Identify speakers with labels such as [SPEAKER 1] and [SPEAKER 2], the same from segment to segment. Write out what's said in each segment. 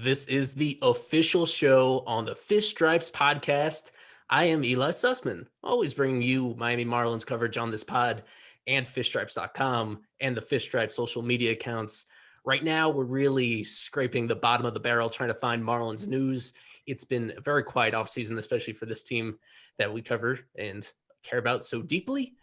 [SPEAKER 1] This is the official show on the Fish Stripes podcast. I am Eli Sussman, always bringing you Miami Marlins coverage on this pod and fishstripes.com and the Fish Stripes social media accounts. Right now, we're really scraping the bottom of the barrel, trying to find Marlins news. It's been a very quiet offseason, especially for this team that we cover and care about so deeply.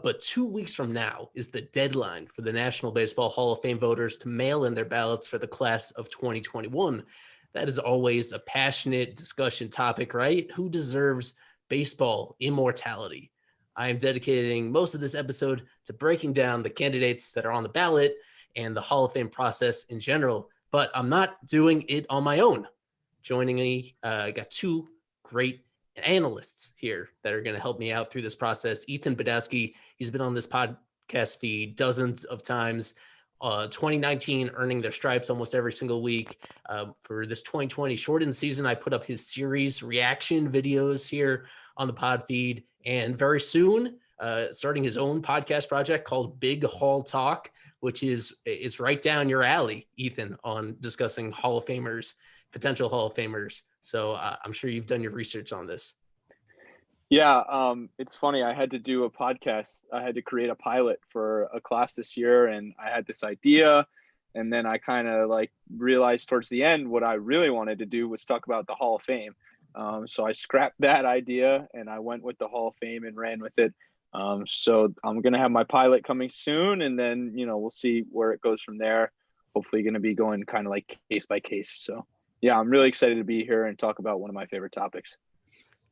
[SPEAKER 1] But 2 weeks from now is the deadline for the National Baseball Hall of Fame voters to mail in their ballots for the class of 2021. That is always a passionate discussion topic, right? Who deserves baseball immortality? I am dedicating most of this episode to breaking down the candidates that are on the ballot and the Hall of Fame process in general, but I'm not doing it on my own. Joining me, I got two great analysts here that are going to help me out through this process. Ethan Budowsky, he's been on this podcast feed dozens of times. 2019 earning their stripes almost every single week. For this 2020 shortened season, I put up his series reaction videos here on the pod feed, and very soon starting his own podcast project called Big Hall Talk, which is right down your alley, Ethan, on discussing Hall of Famers, potential Hall of Famers. So I'm sure you've done your research on this.
[SPEAKER 2] Yeah, it's funny. I had to do a podcast. I had to create a pilot for a class this year, and I had this idea. And then I kind of realized towards the end what I really wanted to do was talk about the Hall of Fame. So I scrapped that idea and I went with the Hall of Fame and ran with it. So I'm going to have my pilot coming soon, and then, we'll see where it goes from there. Hopefully going to be going kind of case by case. So yeah, I'm really excited to be here and talk about one of my favorite topics.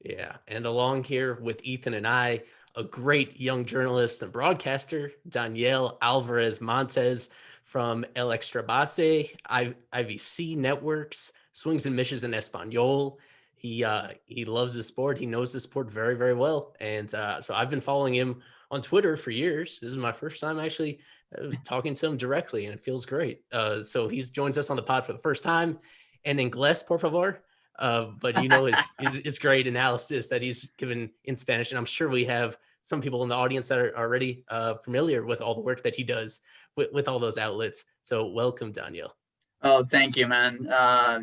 [SPEAKER 1] Yeah, and along here with Ethan and I, a great young journalist and broadcaster, Daniel Álvarez Montes from Extrabase, IVC Networks, swings and mishes in Español. He loves the sport. He knows the sport very, very well. And so I've been following him on Twitter for years. This is my first time actually talking to him directly, and it feels great. So he joins us on the pod for the first time. En inglés, por favor. But his great analysis that he's given in Spanish. And I'm sure we have some people in the audience that are already familiar with all the work that he does with all those outlets. So welcome, Daniel.
[SPEAKER 3] Oh, thank you, man.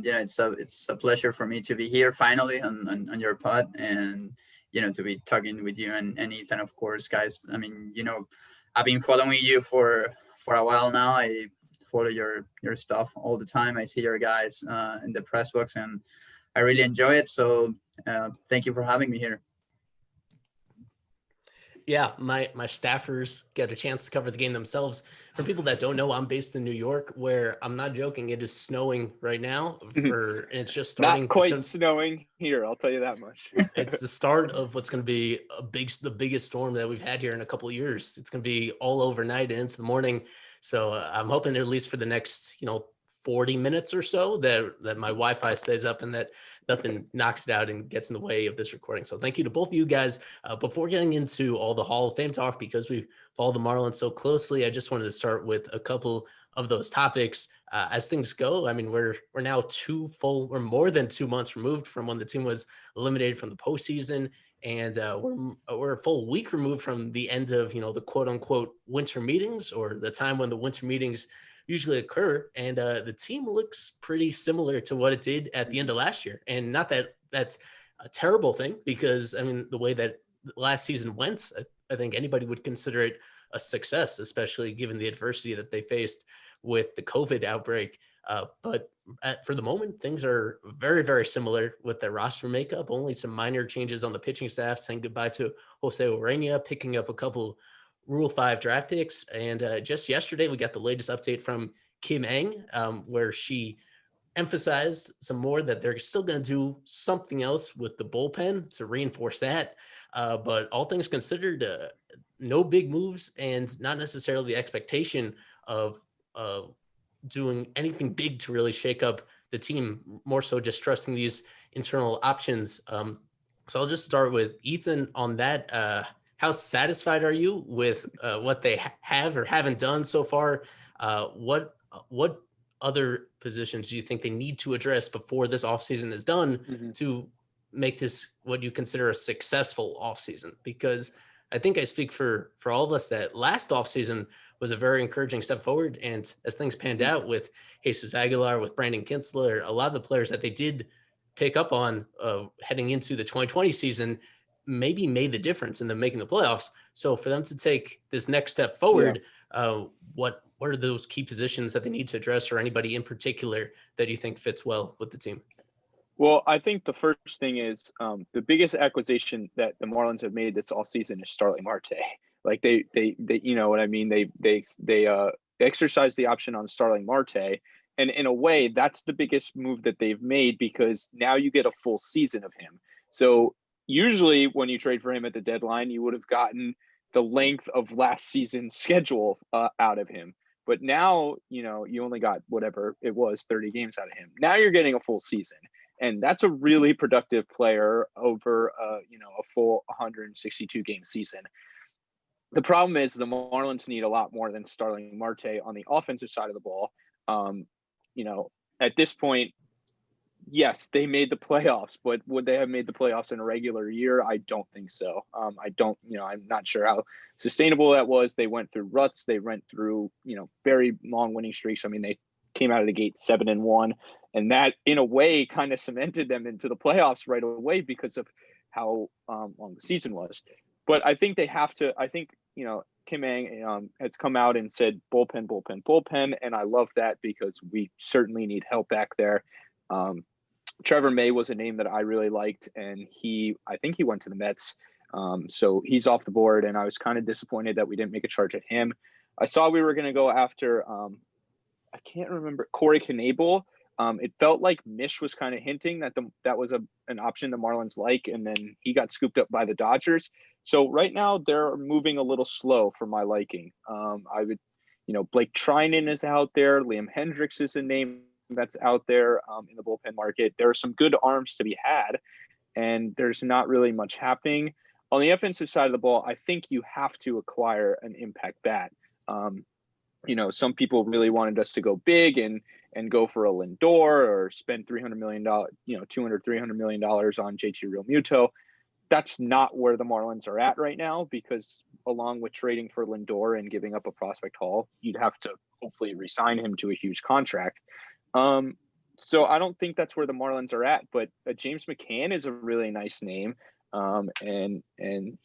[SPEAKER 3] It's a pleasure for me to be here finally on your pod, and to be talking with you and Ethan, of course, guys. I mean, I've been following you for a while now. I follow your stuff all the time. I see your guys in the press box, and I really enjoy it. So thank you for having me here.
[SPEAKER 1] Yeah, my staffers get a chance to cover the game themselves. For people that don't know, I'm based in New York, where I'm not joking, it is snowing right now. And it's just starting.
[SPEAKER 2] Not quite snowing here, I'll tell you that much.
[SPEAKER 1] It's the start of what's going to be the biggest storm that we've had here in a couple of years. It's going to be all overnight and into the morning. So I'm hoping at least for the next 40 minutes or so that my Wi-Fi stays up and that nothing knocks it out and gets in the way of this recording. So thank you to both of you guys. Before getting into all the Hall of Fame talk, because we follow the Marlins so closely, I just wanted to start with a couple of those topics. As things go, I mean, we're now more than 2 months removed from when the team was eliminated from the postseason. And we're a full week removed from the end of, the quote unquote winter meetings, or the time when the winter meetings usually occur. And the team looks pretty similar to what it did at the end of last year. And not that that's a terrible thing, because I mean, the way that last season went, I think anybody would consider it a success, especially given the adversity that they faced with the COVID outbreak. But for the moment, things are very, very similar with their roster makeup. Only some minor changes on the pitching staff, saying goodbye to Jose Urena, picking up a couple Rule 5 draft picks. And just yesterday, we got the latest update from Kim Ng, where she emphasized some more that they're still going to do something else with the bullpen to reinforce that. But all things considered, no big moves and not necessarily the expectation of doing anything big to really shake up the team, more so just trusting these internal options. So I'll just start with Ethan on that. How satisfied are you with what they have or haven't done so far? What other positions do you think they need to address before this offseason is done to make this what you consider a successful offseason? Because I think I speak for all of us that last offseason was a very encouraging step forward. And as things panned out with Jesus Aguilar, with Brandon Kinsler, a lot of the players that they did pick up on heading into the 2020 season maybe made the difference in them making the playoffs. So for them to take this next step forward, what are those key positions that they need to address, or anybody in particular that you think fits well with the team?
[SPEAKER 2] Well, I think the first thing is the biggest acquisition that the Marlins have made this offseason is Starling Marte. Like they, you know what I mean? They exercised the option on Starling Marte, and in a way, that's the biggest move that they've made, because now you get a full season of him. So usually, when you trade for him at the deadline, you would have gotten the length of last season's schedule out of him. But now, you know, you only got whatever it was, 30 games out of him. Now you're getting a full season. And that's a really productive player over, you know, a full 162 game season. The problem is the Marlins need a lot more than Starling Marte on the offensive side of the ball. You know, at this point, yes, they made the playoffs, but would they have made the playoffs in a regular year? I don't think so. I'm not sure how sustainable that was. They went through ruts. They went through, you know, very long winning streaks. I mean, they came out of the gate 7-1, and that in a way kind of cemented them into the playoffs right away because of how long the season was. But I think they have to, you know, Kim Ng has come out and said bullpen, and I love that because we certainly need help back there. Trevor May was a name that I really liked, and I think he went to the Mets. So he's off the board, and I was kind of disappointed that we didn't make a charge at him. I saw we were going to go after, I can't remember, Corey Knebel. It felt like Mish was kind of hinting that that was an option the Marlins like, and then he got scooped up by the Dodgers. So right now they're moving a little slow for my liking. I would, you know, Blake Trinan is out there. Liam Hendricks is a name that's out there in the bullpen market. There are some good arms to be had, and there's not really much happening. On the offensive side of the ball, I think you have to acquire an impact bat. You know, some people really wanted us to go big and go for a Lindor or spend $300 million, you know, $200-300 million on JT Realmuto. That's not where the Marlins are at right now, because along with trading for Lindor and giving up a prospect haul, you'd have to hopefully re-sign him to a huge contract. So I don't think that's where the Marlins are at, but James McCann is a really nice name. And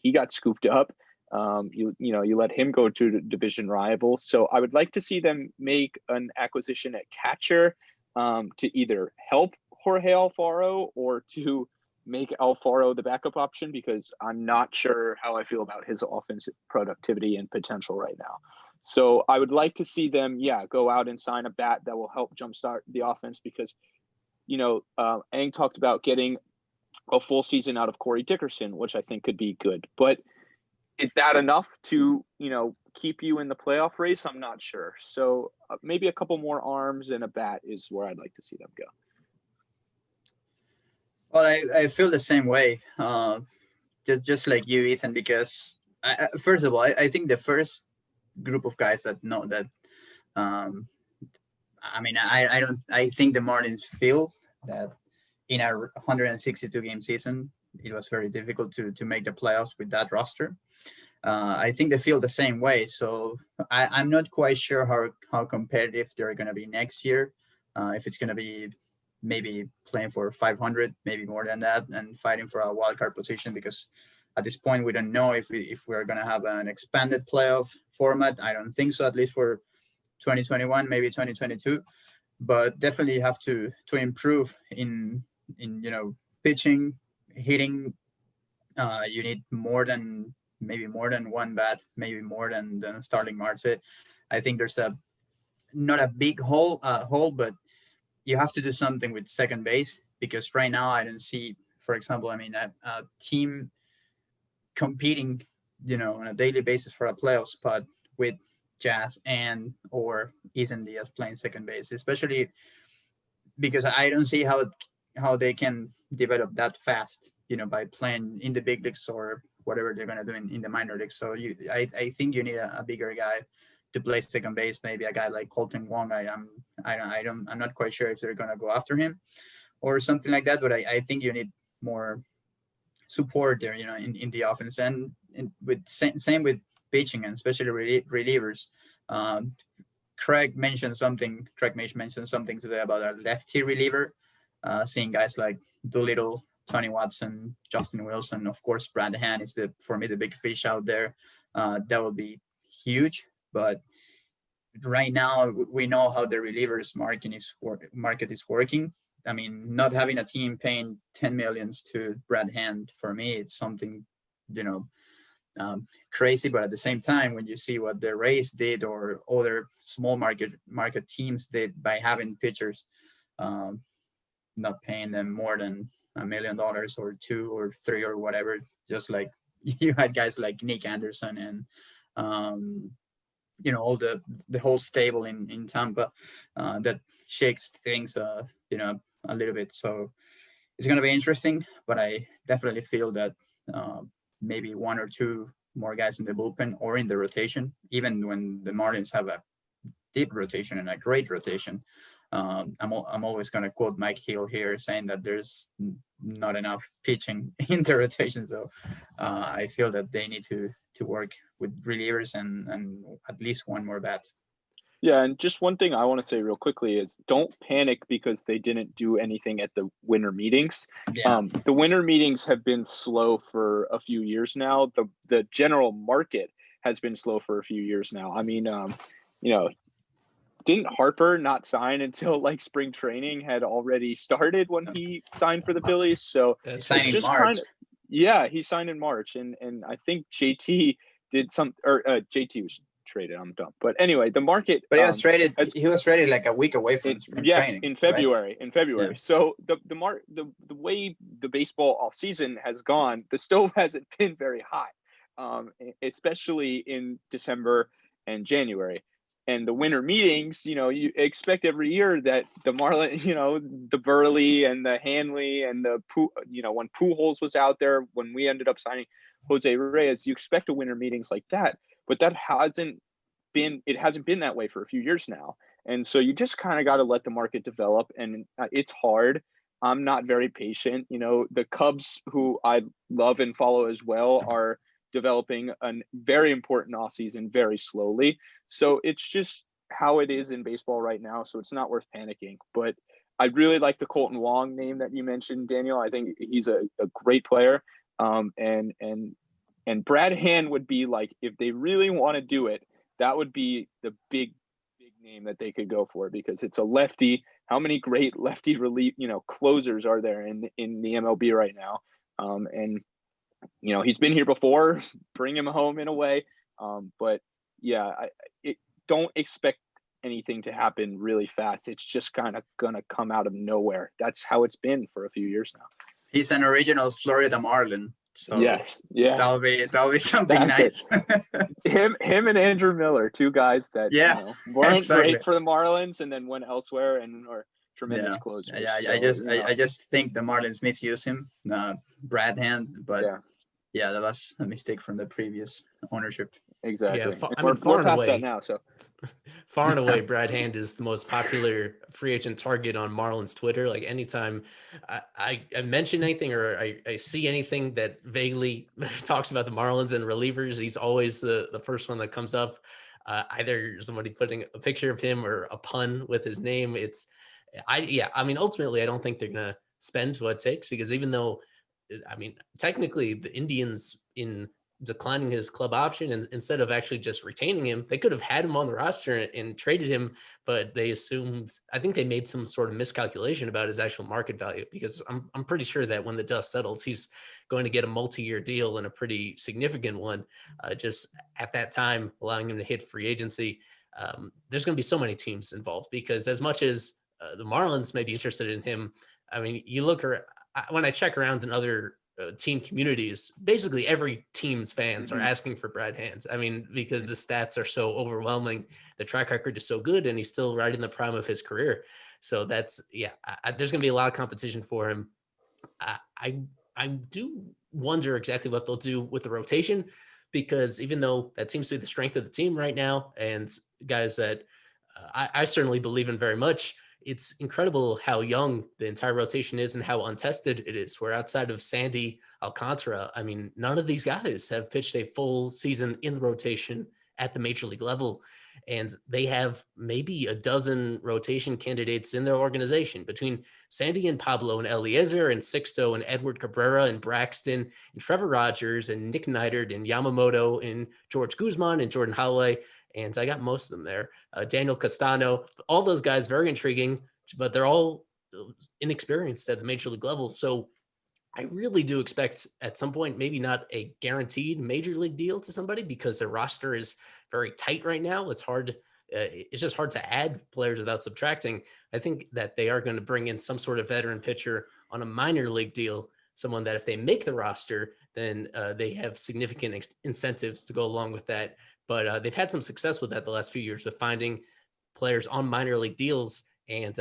[SPEAKER 2] he got scooped up. You let him go to the division rival. So I would like to see them make an acquisition at catcher to either help Jorge Alfaro or to make Alfaro the backup option, because I'm not sure how I feel about his offensive productivity and potential right now. So I would like to see them, go out and sign a bat that will help jumpstart the offense, because, you know, Ang talked about getting a full season out of Corey Dickerson, which I think could be good. But is that enough to, you know, keep you in the playoff race? I'm not sure. So maybe a couple more arms and a bat is where I'd like to see them go.
[SPEAKER 3] Well, I feel the same way, just like you, Ethan, because first of all, I think the first group of guys that know that, I think the Marlins feel that in a 162 game season, it was very difficult to make the playoffs with that roster. I think they feel the same way. So I'm not quite sure how competitive they're going to be next year. If it's going to be maybe playing for 500, maybe more than that, and fighting for a wild card position, because at this point we don't know if we're going to have an expanded playoff format. I don't think so, at least for 2021, maybe 2022. But definitely you have to improve in you know, pitching, hitting. You need more than one bat, maybe more than Starling Marte. I think there's not a big hole, but you have to do something with second base, because right now I don't see, for example, a team competing, you know, on a daily basis for a playoff spot with Jazz or Isan Diaz playing second base, especially because I don't see how they can develop that fast, you know, by playing in the big leagues or whatever they're going to do in the minor leagues. So I think you need a bigger guy to play second base, maybe a guy like Kolten Wong. I'm not quite sure if they're going to go after him or something like that, but I think you need more support there, you know, in the offense, and with same with pitching, and especially relievers. Craig mentioned something today about a lefty reliever, seeing guys like Doolittle, Tony Watson, Justin Wilson, of course, Brad Hand is for me the big fish out there. That will be huge, but right now we know how the relievers market is working. I mean, not having a team paying 10 millions to Brad Hand, for me, it's something, crazy. But at the same time, when you see what the Rays did or other small market teams did by having pitchers, not paying them more than $1 million or $2 or $3 or whatever, just like you had guys like Nick Anderson and all the whole stable in Tampa, that shakes things a little bit. So it's going to be interesting, but I definitely feel that maybe one or two more guys in the bullpen or in the rotation, even when the Marlins have a deep rotation and a great rotation. I'm always going to quote Mike Hill here saying that there's not enough pitching in the rotation. So I feel that they need to work with relievers and at least one more bat.
[SPEAKER 2] Yeah, and just one thing I want to say real quickly is don't panic because they didn't do anything at the winter meetings.
[SPEAKER 3] Yeah.
[SPEAKER 2] The winter meetings have been slow for a few years now. The general market has been slow for a few years now. I mean, didn't Harper not sign until like spring training had already started when he signed for the Phillies? So
[SPEAKER 3] he signed in March.
[SPEAKER 2] He signed in March, and I think JT did JT was traded. I'm dumb, but anyway, the market.
[SPEAKER 3] But he was traded. He was traded like a week away from spring training.
[SPEAKER 2] In February. Right? In February. Yeah. So the way the baseball off season has gone, the stove hasn't been very hot, especially in December and January. And the winter meetings, you expect every year that the Marlins, the Burley and the Hanley and when Pujols was out there, when we ended up signing Jose Reyes, you expect a winter meetings like that. But that hasn't been that way for a few years now. And so you just kind of got to let the market develop, and it's hard. I'm not very patient. The Cubs, who I love and follow as well, are developing a very important offseason very slowly. So it's just how it is in baseball right now. So it's not worth panicking. But I really like the Colton Wong name that you mentioned, Daniel. I think he's a great player. And Brad Hand would be like, if they really want to do it, that would be the big name that they could go for, because it's a lefty. How many great lefty relief, closers are there in the MLB right now? And he's been here before. Bring him home in a way. But yeah, don't expect anything to happen really fast. It's just kind of gonna come out of nowhere. That's how it's been for a few years now.
[SPEAKER 3] He's an original Florida Marlin. So
[SPEAKER 2] yes, yeah,
[SPEAKER 3] that'll be something nice.
[SPEAKER 2] him and Andrew Miller, two guys that weren't great for the Marlins and then went elsewhere and are tremendous closers.
[SPEAKER 3] Yeah,
[SPEAKER 2] so,
[SPEAKER 3] I just think the Marlins misuse him, Brad Hand, but yeah, that was a mistake from the previous ownership.
[SPEAKER 2] Exactly.
[SPEAKER 1] Yeah,
[SPEAKER 2] we're past that now. So
[SPEAKER 1] far and away, Brad Hand is the most popular free agent target on Marlins Twitter. Like anytime I mention anything or I see anything that vaguely talks about the Marlins and relievers, he's always the first one that comes up. Either somebody putting a picture of him or a pun with his name. Ultimately, I don't think they're gonna spend what it takes, because even though, technically the Indians, in declining his club option, and instead of actually just retaining him, they could have had him on the roster and traded him, but they assumed, I think they made some sort of miscalculation about his actual market value, because I'm pretty sure that when the dust settles, he's going to get a multi-year deal, and a pretty significant one, just at that time, allowing him to hit free agency. There's going to be so many teams involved, because as much as the Marlins may be interested in him, you look when I check around in other team communities, basically every team's fans are asking for Brad Hand. Because the stats are so overwhelming, the track record is so good, and he's still right in the prime of his career. So that's, there's going to be a lot of competition for him. I do wonder exactly what they'll do with the rotation, because even though that seems to be the strength of the team right now, and guys that I certainly believe in very much, it's incredible how young the entire rotation is and how untested it is. Where outside of Sandy Alcantara, none of these guys have pitched a full season in the rotation at the major league level. And they have maybe a dozen rotation candidates in their organization between Sandy and Pablo and Eliezer and Sixto and Edward Cabrera and Braxton and Trevor Rogers and Nick Neidert and Yamamoto and George Guzman and Jordan Holloway. And I got most of them there. Daniel Castano, all those guys, very intriguing, but they're all inexperienced at the major league level. So I really do expect at some point, maybe not a guaranteed major league deal to somebody because their roster is very tight right now. It's hard. It's just hard to add players without subtracting. I think that they are going to bring in some sort of veteran pitcher on a minor league deal, someone that if they make the roster, then they have significant incentives to go along with that. But they've had some success with that the last few years with finding players on minor league deals and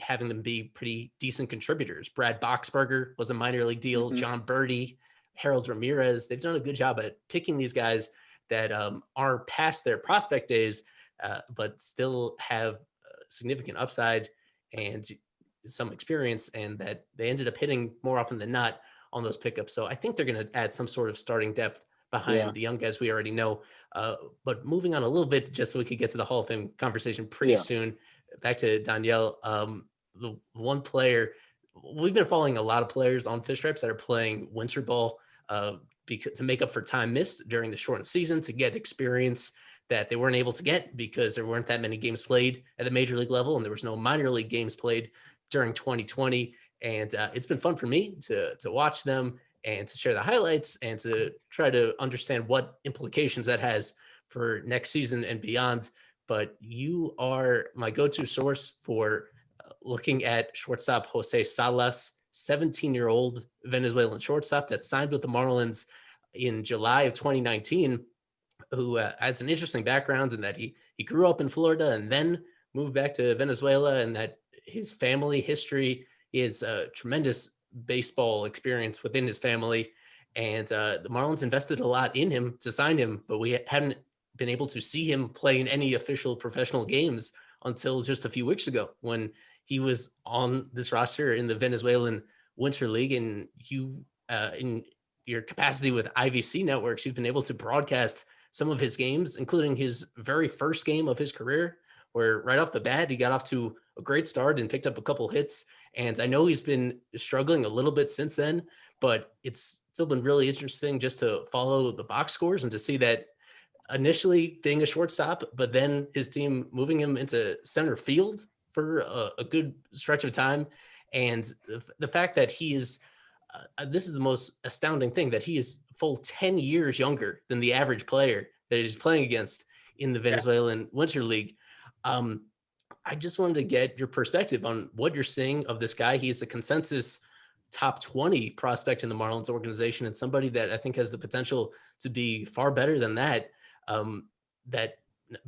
[SPEAKER 1] having them be pretty decent contributors. Brad Boxberger was a minor league deal. John Birdie, Harold Ramirez. They've done a good job at picking these guys that are past their prospect days, but still have significant upside and some experience, and that they ended up hitting more often than not on those pickups. So I think they're going to add some sort of starting depth behind the young guys we already know. But moving on a little bit, just so we could get to the Hall of Fame conversation pretty soon. Back to Daniel, the one player, we've been following a lot of players on Fish Stripes that are playing winter ball because to make up for time missed during the shortened season, to get experience that they weren't able to get because there weren't that many games played at the major league level and there was no minor league games played during 2020. And it's been fun for me to watch them and to share the highlights and to try to understand what implications that has for next season and beyond. But you are my go-to source for looking at shortstop Jose Salas, 17-year-old Venezuelan shortstop that signed with the Marlins in July of 2019, who has an interesting background in that he grew up in Florida and then moved back to Venezuela, and that his family history is a tremendous baseball experience within his family. And the Marlins invested a lot in him to sign him, but we hadn't been able to see him play in any official professional games until just a few weeks ago when he was on this roster in the Venezuelan Winter League. And you, in your capacity with IVC Networks, you've been able to broadcast some of his games, including his very first game of his career, where right off the bat, he got off to a great start and picked up a couple hits. And I know he's been struggling a little bit since then, but it's still been really interesting just to follow the box scores and to see that initially being a shortstop, but then his team moving him into center field for a good stretch of time. And the fact that he is, this is the most astounding thing, that he is full 10 years younger than the average player that he's playing against in the Venezuelan Winter League. I just wanted to get your perspective on what you're seeing of this guy. He is a consensus top 20 prospect in the Marlins organization and somebody that I think has the potential to be far better than that. That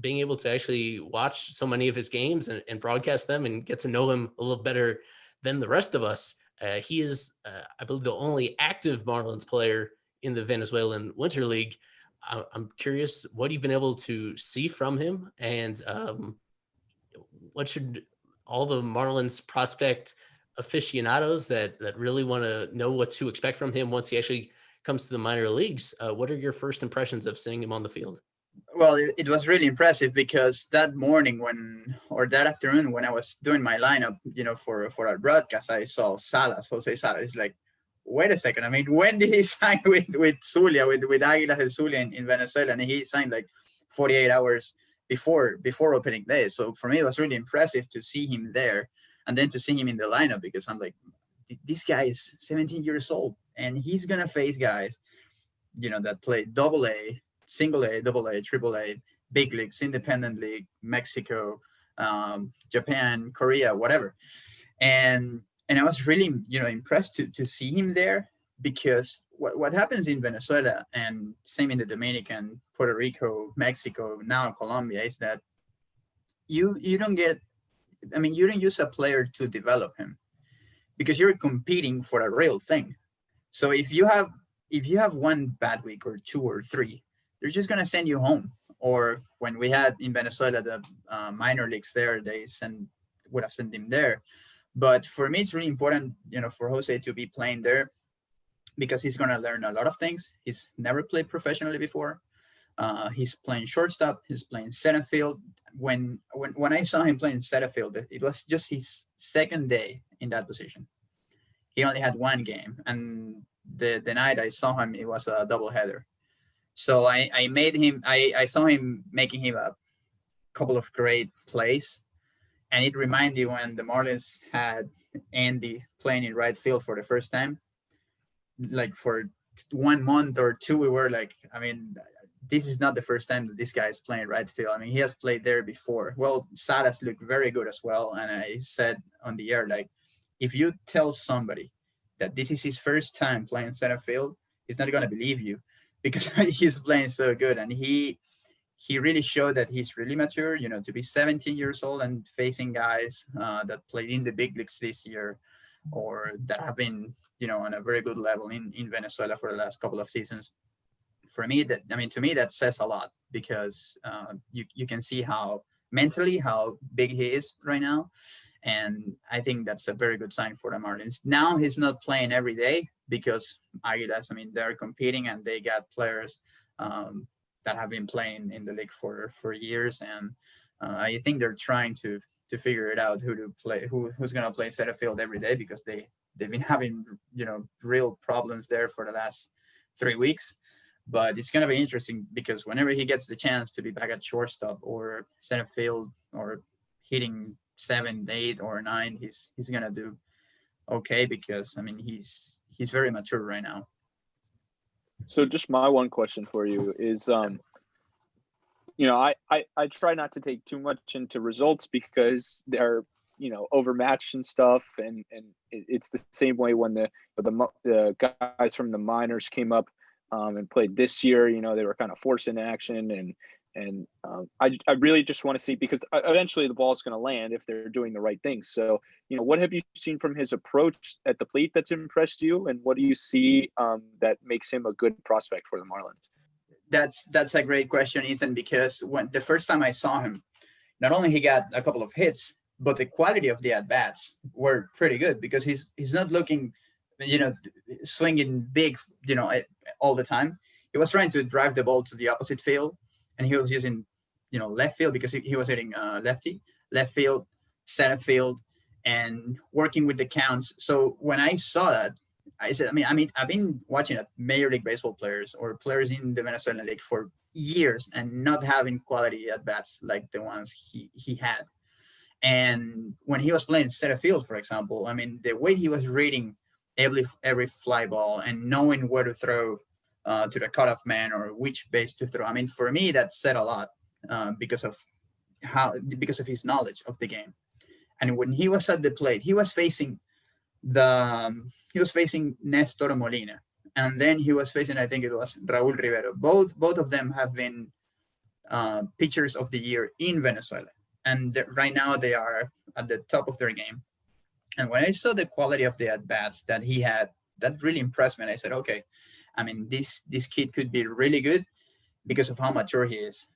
[SPEAKER 1] being able to actually watch so many of his games and broadcast them and get to know him a little better than the rest of us. He is, I believe, the only active Marlins player in the Venezuelan Winter League. I'm curious what you've been able to see from him, and what should all the Marlins prospect aficionados that really want to know what to expect from him once he actually comes to the minor leagues. What are your first impressions of seeing him on the field?
[SPEAKER 3] Well, it was really impressive because that morning that afternoon when I was doing my lineup, for our broadcast, I saw Jose Salas. It's like, wait a second. I mean, when did he sign with Zulia, with Águilas del Zulia in Venezuela? And he signed like 48 hours before opening day. So for me, it was really impressive to see him there and then to see him in the lineup, because I'm like, this guy is 17 years old and he's going to face guys, that play AA, single A, double A, triple A, big leagues, independent league, Mexico, Japan, Korea, whatever. And I was really, impressed to see him there, because what happens in Venezuela and same in the Dominican, Puerto Rico, Mexico, now Colombia, is that you don't use a player to develop him, because you're competing for a real thing. So if you have one bad week or two or three, they're just going to send you home. Or when we had in Venezuela the minor leagues there, they would have sent him there. But for me, it's really important, for Jose to be playing there, because he's going to learn a lot of things. He's never played professionally before. He's playing shortstop. He's playing center field. When I saw him playing center field, it was just his second day in that position. He only had one game, and the night I saw him, it was a doubleheader. So I saw him making him a couple of great plays, and it reminded me when the Marlins had Andy playing in right field for the first time. Like for 1 month or two, we were like, I mean, this is not the first time that this guy is playing right field. I mean, he has played there before. Well, Salas looked very good as well, and I said on the air, like, if you tell somebody that this is his first time playing center field, he's not going to believe you, because he's playing so good. And he really showed that he's really mature, you know, to be 17 years old and facing guys that played in the big leagues this year, or that have been, you know, on a very good level in Venezuela for the last couple of seasons. For me, to me, that says a lot, because you can see how mentally, how big he is right now. And I think that's a very good sign for the Marlins. Now he's not playing every day because Águilas, I mean, they're competing and they got players that have been playing in the league for years. And I think they're trying to figure it out who's going to play center field every day, because they've been having, you know, real problems there for the last 3 weeks. But it's going to be interesting, because whenever he gets the chance to be back at shortstop or center field or hitting 7, 8, or 9, he's going to do okay, because I mean he's very mature right now.
[SPEAKER 2] So just my one question for you is, you know, I try not to take too much into results because they're, you know, overmatched and stuff, and it's the same way when the guys from the minors came up and played this year. You know, they were kind of forced into action, and I really just want to see, because eventually the ball's going to land if they're doing the right things. So, you know, what have you seen from his approach at the plate that's impressed you, and what do you see that makes him a good prospect for the Marlins?
[SPEAKER 3] That's a great question, Ethan, because when the first time I saw him, not only he got a couple of hits, but the quality of the at-bats were pretty good, because he's not looking, you know, swinging big, you know, all the time. He was trying to drive the ball to the opposite field, and he was using, you know, left field, because he was hitting lefty, left field, center field, and working with the counts. So when I saw that, I said, I mean, I've been watching Major League Baseball players or players in the Venezuelan League for years and not having quality at-bats like the ones he had. And when he was playing center field, for example, I mean, the way he was reading every fly ball and knowing where to throw to the cutoff man or which base to throw. I mean, for me, that said a lot because of his knowledge of the game. And when he was at the plate, he was facing Nestor Molina, and then he was facing, I think it was Raúl Rivero. Both of them have been pitchers of the year in Venezuela, and right now they are at the top of their game. And when I saw the quality of the at-bats that he had, that really impressed me. And I said, okay, I mean, this kid could be really good because of how mature he is.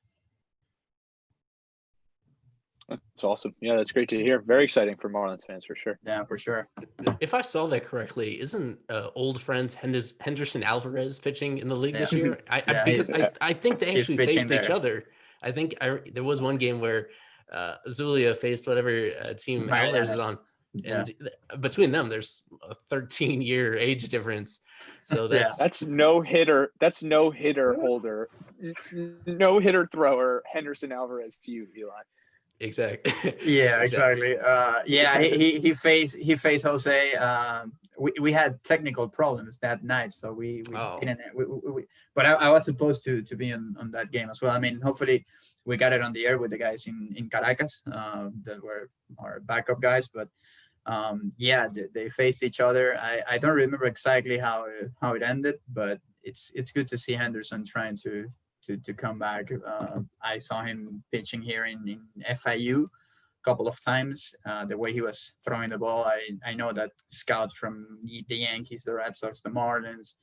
[SPEAKER 2] That's awesome. Yeah, that's great to hear. Very exciting for Marlins fans, for sure.
[SPEAKER 3] Yeah, for sure.
[SPEAKER 1] If I saw that correctly, isn't old friends Henderson Alvarez pitching in the league this year? I think they actually faced each other. I think there was one game where Zulia faced whatever team Alvarez is on. And between them, there's a 13-year age difference. So that's
[SPEAKER 2] no hitter. That's no hitter holder, no hitter thrower. Henderson Alvarez to you, Eli.
[SPEAKER 1] Exactly.
[SPEAKER 3] Yeah, exactly. He faced Jose. We had technical problems that night, so we didn't. But I was supposed to be on that game as well. I mean, hopefully we got it on the air with the guys in Caracas that were our backup guys. But they faced each other. I don't remember exactly how it ended, but it's good to see Henderson trying to come back. I saw him pitching here in FIU a couple of times. The way he was throwing the ball, I know that scouts from the Yankees, the Red Sox, the Marlins,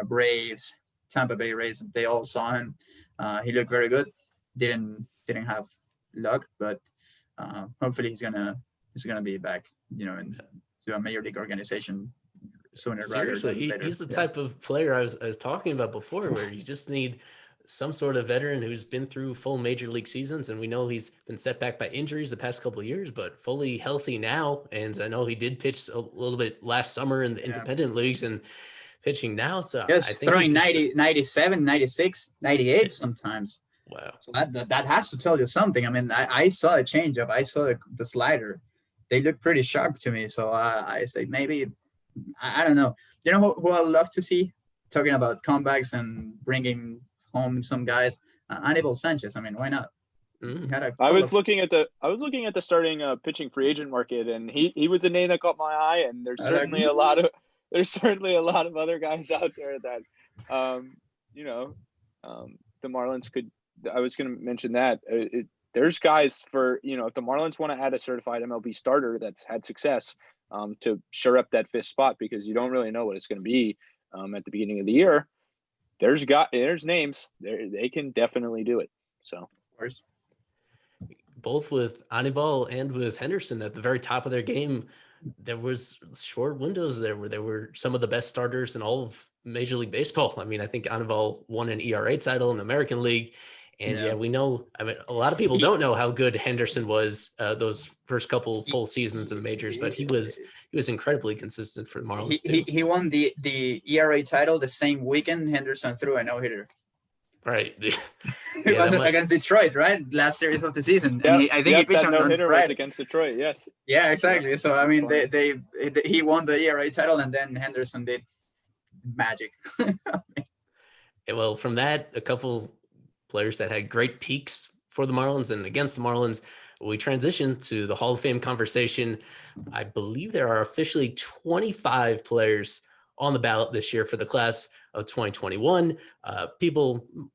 [SPEAKER 3] Braves, Tampa Bay Rays, they all saw him. He looked very good. Didn't have luck, but hopefully he's gonna be back, you know, to a major league organization sooner.
[SPEAKER 1] Seriously,
[SPEAKER 3] rather than later.
[SPEAKER 1] He's the type of player I was talking about before, where you just need some sort of veteran who's been through full major league seasons, and we know he's been set back by injuries the past couple of years, but fully healthy now. And I know he did pitch a little bit last summer in the independent leagues and pitching now. So
[SPEAKER 3] Yes,
[SPEAKER 1] I think
[SPEAKER 3] throwing 90, 97, 96, 98 sometimes.
[SPEAKER 1] Wow.
[SPEAKER 3] So that has to tell you something. I mean, I saw a changeup. I saw the slider. They look pretty sharp to me. So I say maybe, I don't know. You know who I love to see? Talking about comebacks and bringing home some guys. Anibal Sanchez. I mean, why not?
[SPEAKER 2] I was looking at the starting pitching free agent market, and he was a name that caught my eye. And there's certainly a lot of other guys out there that, the Marlins could. I was going to mention that there's guys for, if the Marlins want to add a certified MLB starter that's had success, to shore up that fifth spot, because you don't really know what it's going to be at the beginning of the year. There's names there. They can definitely do it. So, of course.
[SPEAKER 1] Both with Anibal and with Henderson at the very top of their game, there was short windows there where there were some of the best starters in all of Major League Baseball. I mean, I think Anibal won an ERA title in the American League. And we know, I mean, a lot of people don't know how good Henderson was those first couple full seasons in the majors, but he was incredibly consistent for the Marlins.
[SPEAKER 3] He won the ERA title the same weekend Henderson threw a no-hitter.
[SPEAKER 1] Right.
[SPEAKER 3] It was against Detroit, right? Last series of the season.
[SPEAKER 2] Yeah,
[SPEAKER 3] and I think he pitched on
[SPEAKER 2] no-hitter was
[SPEAKER 3] Friday.
[SPEAKER 2] Against Detroit, yes.
[SPEAKER 3] Yeah, exactly. So, I mean, he won the ERA title, and then Henderson did magic.
[SPEAKER 1] Well, from that, a couple players that had great peaks for the Marlins and against the Marlins, we transition to the Hall of Fame conversation. I believe there are officially 25 players on the ballot this year for the class of 2021.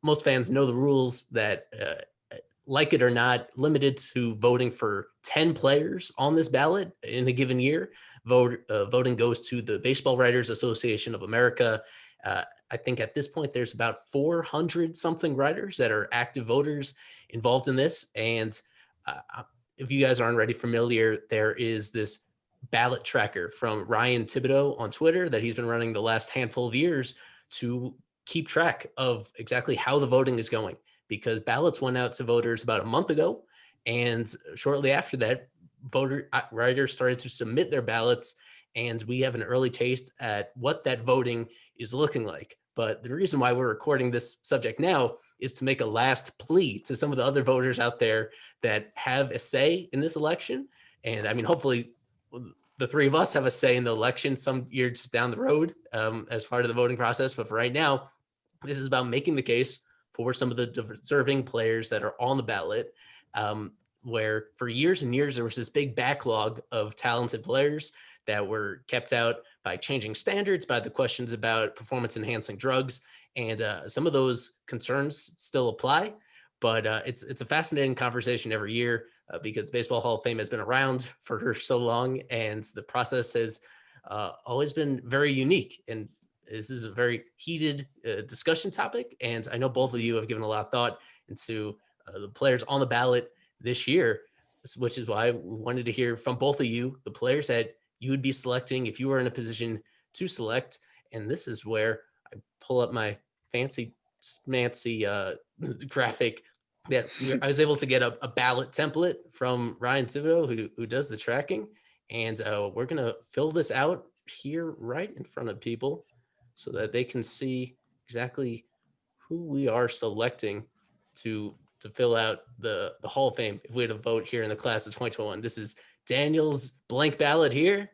[SPEAKER 1] Most fans know the rules that, like it or not, limited to voting for 10 players on this ballot in a given year. Voting goes to the Baseball Writers Association of America. I think at this point, there's about 400 something writers that are active voters involved in this. And if you guys aren't already familiar, there is this ballot tracker from Ryan Thibodeau on Twitter that he's been running the last handful of years to keep track of exactly how the voting is going, because ballots went out to voters about a month ago. And shortly after that, writers started to submit their ballots, and we have an early taste at what that voting is looking like. But the reason why we're recording this subject now is to make a last plea to some of the other voters out there that have a say in this election. And I mean, hopefully the three of us have a say in the election some years down the road as part of the voting process. But for right now, this is about making the case for some of the deserving players that are on the ballot, where for years and years, there was this big backlog of talented players that were kept out by changing standards, by the questions about performance enhancing drugs. And some of those concerns still apply, but it's a fascinating conversation every year because Baseball Hall of Fame has been around for so long, and the process has always been very unique. And this is a very heated discussion topic. And I know both of you have given a lot of thought into the players on the ballot this year, which is why we wanted to hear from both of you, the players that you would be selecting if you were in a position to select. And this is where I pull up my fancy graphic that I was able to get a ballot template from Ryan Thibodeau, who does the tracking. And we're going to fill this out here right in front of people so that they can see exactly who we are selecting to fill out the Hall of Fame if we had to vote here in the class of 2021. This is Daniel's blank ballot here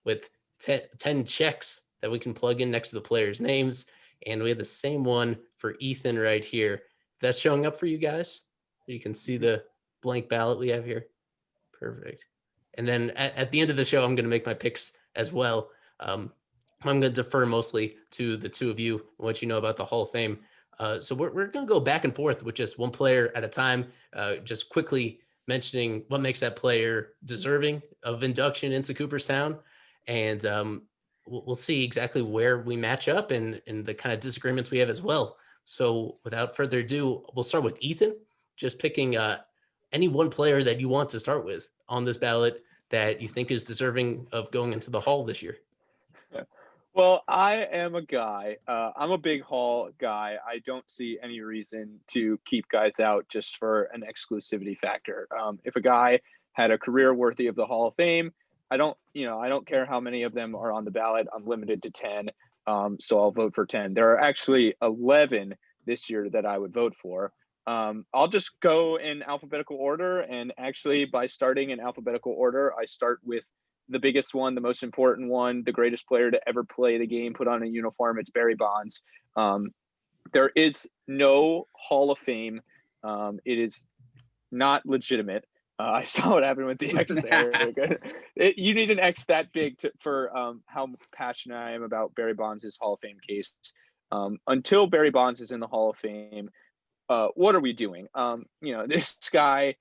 [SPEAKER 1] with 10 checks that we can plug in next to the players' names. And we have the same one for Ethan right here. If that's showing up for you guys, you can see the blank ballot we have here. Perfect. And then at the end of the show, I'm going to make my picks as well. I'm going to defer mostly to the two of you, what you know about the Hall of Fame. So we're going to go back and forth with just one player at a time, just quickly mentioning what makes that player deserving of induction into Cooperstown. And we'll see exactly where we match up and the kind of disagreements we have as well. So without further ado, we'll start with Ethan, just picking any one player that you want to start with on this ballot that you think is deserving of going into the Hall this year.
[SPEAKER 2] Well, I am a guy. I'm a big Hall guy. I don't see any reason to keep guys out just for an exclusivity factor. If a guy had a career worthy of the Hall of Fame, I don't care how many of them are on the ballot. I'm limited to 10, so I'll vote for 10. There are actually 11 this year that I would vote for. I'll just go in alphabetical order, and actually, by starting in alphabetical order, I start with the biggest one, the most important one, the greatest player to ever play the game, put on a uniform. It's Barry Bonds. There is no Hall of Fame. It is not legitimate. I saw what happened with the X there. You need an X that big for how passionate I am about Barry Bonds' Hall of Fame case. Until Barry Bonds is in the Hall of Fame, what are we doing? This guy,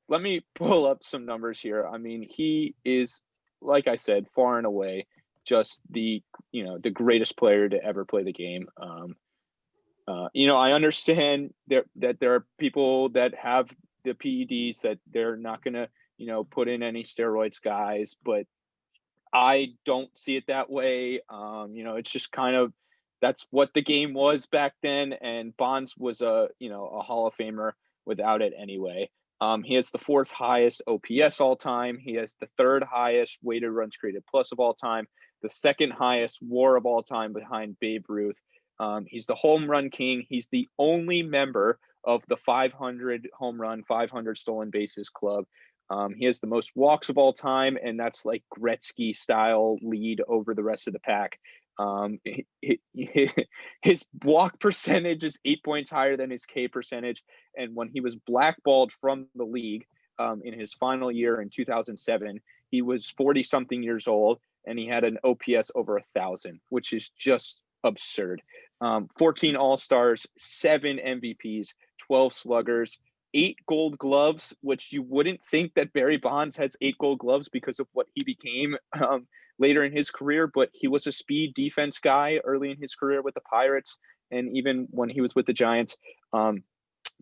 [SPEAKER 2] let me pull up some numbers here. I mean, he is, like I said, far and away just the greatest player to ever play the game. I understand that there are people that have the PEDs that they're not going to, put in any steroids, guys, but I don't see it that way. It's just kind of, that's what the game was back then. And Bonds was a Hall of Famer without it anyway. He has the 4th highest OPS all time. He has the 3rd highest weighted runs created plus of all time, the 2nd highest WAR of all time behind Babe Ruth. He's the home run king. He's the only member of the 500 home run, 500 stolen bases club. He has the most walks of all time, and that's like Gretzky style lead over the rest of the pack. His walk percentage is 8 points higher than his K percentage. And when he was blackballed from the league in his final year in 2007, he was 40 something years old, and he had an OPS over 1,000, which is just absurd. 14 All-Stars, 7 MVPs, 12 sluggers, 8 gold gloves, which you wouldn't think that Barry Bonds has 8 gold gloves because of what he became later in his career, but he was a speed defense guy early in his career with the Pirates, and even when he was with the Giants.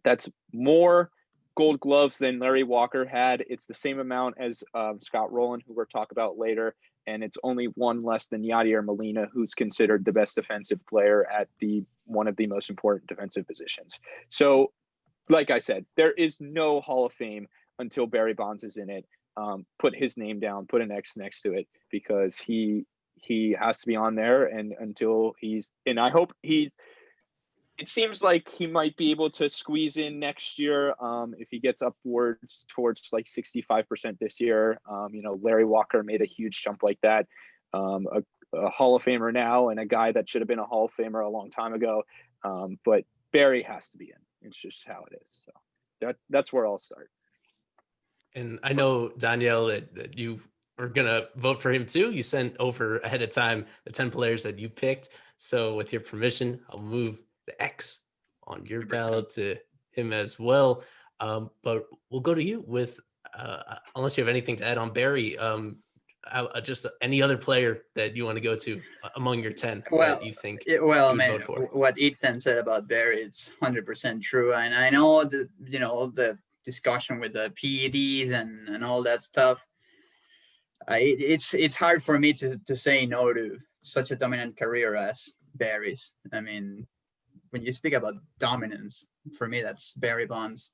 [SPEAKER 2] That's more gold gloves than Larry Walker had. It's the same amount as Scott Rolen, who we'll talk about later, and it's only 1 less than Yadier Molina, who's considered the best defensive player at one of the most important defensive positions. So, like I said, there is no Hall of Fame until Barry Bonds is in it. Put his name down, put an X next to it, because he has to be on there, and until and I hope it seems like he might be able to squeeze in next year if he gets upwards towards like 65% this year. Larry Walker made a huge jump like that. A Hall of Famer now, and a guy that should have been a Hall of Famer a long time ago. But Barry has to be in. It's just how it is. So that's where I'll start.
[SPEAKER 1] And I know, Daniel, that you are going to vote for him too. You sent over ahead of time the 10 players that you picked. So with your permission, I'll move the X on your 100%. Ballot to him as well. But we'll go to you with, unless you have anything to add on Barry, just any other player that you want to go to among your 10 that you think
[SPEAKER 3] man, what Ethan said about Barry, it's 100% true. And I know that, the discussion with the PEDs and all that stuff, it's hard for me to say no to such a dominant career as Barry's. I mean, when you speak about dominance, for me, that's Barry Bonds.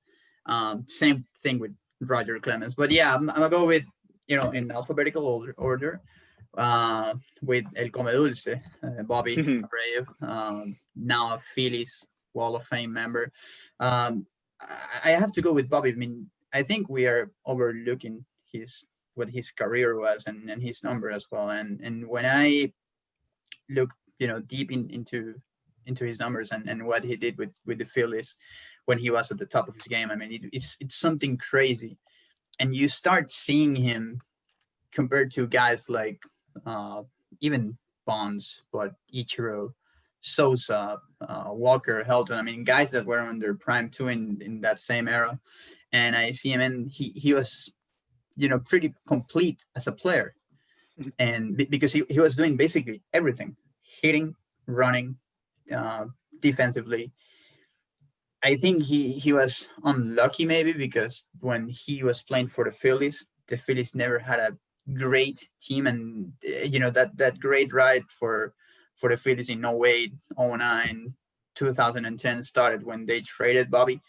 [SPEAKER 3] Same thing with Roger Clemens. But yeah, I'm going to go with, in alphabetical order, with El Come Dulce, Bobby Abreu, now a Phillies Wall of Fame member. I have to go with Bobby. I mean, I think we are overlooking what his career was and his number as well. And when I look, deep into his numbers and what he did with the Phillies when he was at the top of his game, I mean, it's something crazy. And you start seeing him compared to guys like even Bonds, but Ichiro, Sosa, Walker, Helton. I mean, guys that were on their prime too in that same era. And I see him, and he was, pretty complete as a player. And because he was doing basically everything, hitting, running, defensively. I think he was unlucky maybe because when he was playing for the Phillies never had a great team, and that great ride for for the Phillies in 08, 09, 2010 started when they traded Bobby.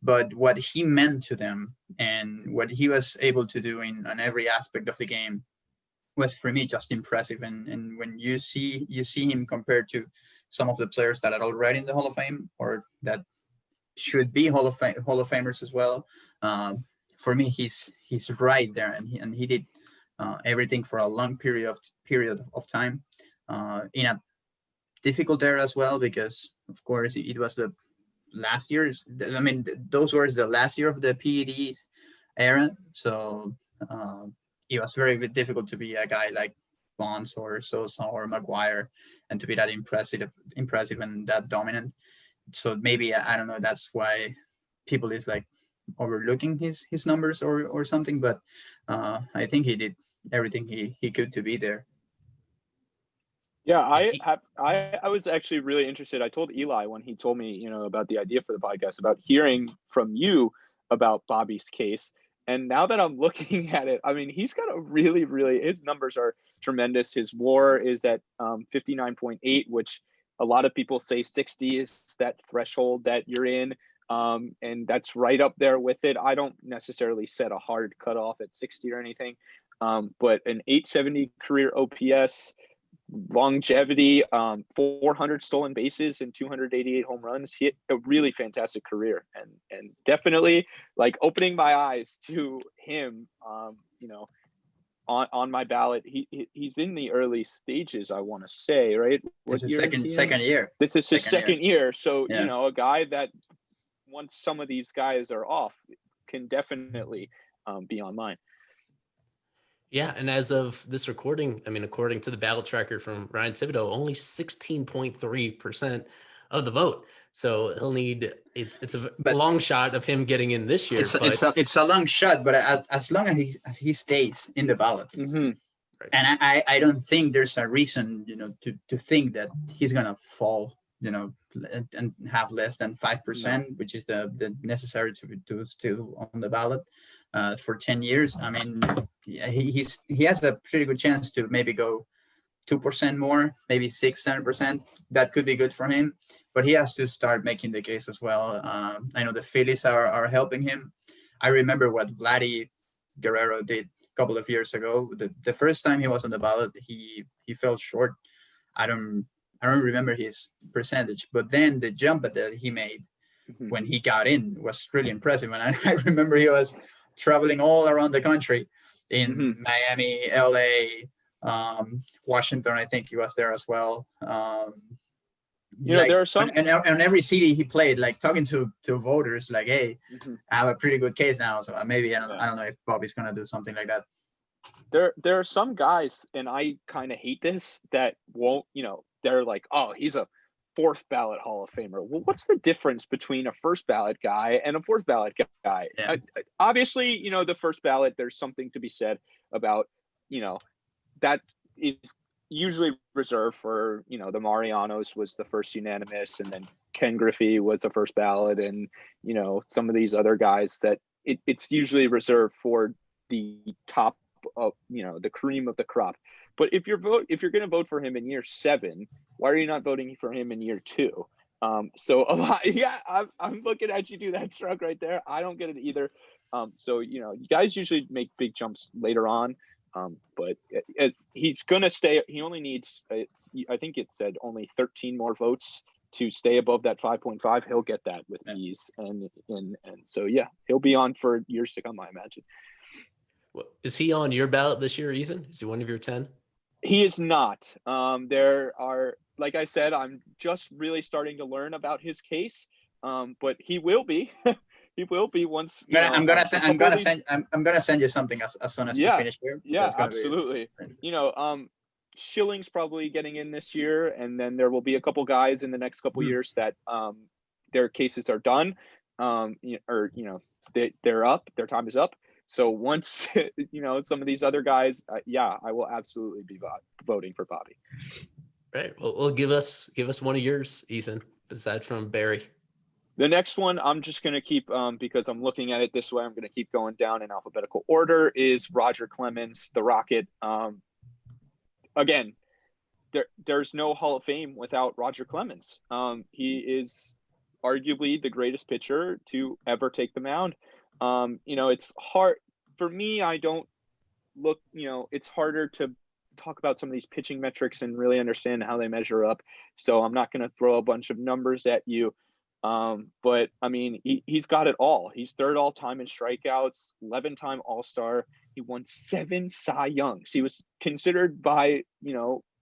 [SPEAKER 3] But what he meant to them and what he was able to do on every aspect of the game was, for me, just impressive. And when you see him compared to some of the players that are already in the Hall of Fame or that should be Hall of Famers as well, for me, he's right there, and he did everything for a long period of time in a difficult era as well, because of course it was the last year's. I mean, those were the last year of the PEDs era, so it was very difficult to be a guy like Bonds or Sosa or Maguire and to be that impressive and that dominant. So maybe, I don't know, that's why people is like overlooking his numbers or something, but I think he did everything he could to be there.
[SPEAKER 2] Yeah, I was actually really interested. I told Eli when he told me, about the idea for the podcast, about hearing from you about Bobby's case. And now that I'm looking at it, I mean, he's got a really, really, his numbers are tremendous. His WAR is at 59.8, which a lot of people say 60 is that threshold that you're in. And that's right up there with it. I don't necessarily set a hard cutoff at 60 or anything. But an 870 career OPS, longevity, 400 stolen bases and 288 home runs. He had a really fantastic career, and definitely like opening my eyes to him. On my ballot, he's in the early stages, I want to say, right?
[SPEAKER 3] This is second year.
[SPEAKER 2] This is his second year. So
[SPEAKER 3] yeah.
[SPEAKER 2] A guy that once some of these guys are off can definitely be on mine.
[SPEAKER 1] Yeah, and as of this recording, I mean, according to the ballot tracker from Ryan Thibodeau, only 16.3% of the vote. So he'll need it's a long shot of him getting in this year.
[SPEAKER 3] It's a long shot, but as long as he stays in the ballot,
[SPEAKER 2] right.
[SPEAKER 3] And I don't think there's a reason to think that he's gonna fall, and have less than 5%, which is the necessary to still on the ballot for 10 years. I mean, he has a pretty good chance to maybe go 2% more, maybe 6-7%. That could be good for him, but he has to start making the case as well. I know the Phillies are helping him. I remember what Vladdy Guerrero did a couple of years ago. The first time he was on the ballot, he fell short. I don't remember his percentage, but then the jump that he made when he got in was really impressive. And I remember he was traveling all around the country in Miami, LA, Washington. I think he was there as well.
[SPEAKER 2] There are some,
[SPEAKER 3] and every city he played, like talking to voters, like, hey, I have a pretty good case now, so maybe I don't know if Bobby's gonna do something like that.
[SPEAKER 2] There are some guys, and I kind of hate this, that won't, they're like, oh, he's a fourth ballot Hall of Famer. Well, what's the difference between a first ballot guy and a fourth ballot guy?
[SPEAKER 3] Yeah.
[SPEAKER 2] Obviously, the first ballot, there's something to be said about, that is usually reserved for, the Marianos was the first unanimous, and then Ken Griffey was the first ballot, and, some of these other guys that it's usually reserved for the top of, the cream of the crop. But if you're going to vote for him in year 7, why are you not voting for him in year 2? So a lot, I'm looking at you do that shrug right there. I don't get it either. So you guys usually make big jumps later on. But he's gonna stay. He only needs, I think it said, only 13 more votes to stay above that 5.5. He'll get that with ease, and so he'll be on for years to come, I imagine.
[SPEAKER 1] Well, is he on your ballot this year, Ethan? Is he one of your 10?
[SPEAKER 2] He is not. There are, like I said, I'm just really starting to learn about his case. But he will be. He will be once.
[SPEAKER 3] I'm gonna send you something as soon as we finish here.
[SPEAKER 2] Yeah, absolutely. Schilling's probably getting in this year, and then there will be a couple guys in the next couple years that their cases are done, they're up, their time is up. So once some of these other guys, I will absolutely be voting for Bobby.
[SPEAKER 1] Right. Well, give us one of yours, Ethan, aside from Barry.
[SPEAKER 2] The next one, I'm just going to keep, because I'm looking at it this way, I'm going to keep going down in alphabetical order, is Roger Clemens, the Rocket. Again, there's no Hall of Fame without Roger Clemens. He is arguably the greatest pitcher to ever take the mound. It's hard for me. I don't look, it's harder to talk about some of these pitching metrics and really understand how they measure up. So I'm not going to throw a bunch of numbers at you. But I mean, he's got it all. He's third all time in strikeouts, 11-time All-Star. He won 7 Cy Youngs. He was considered by,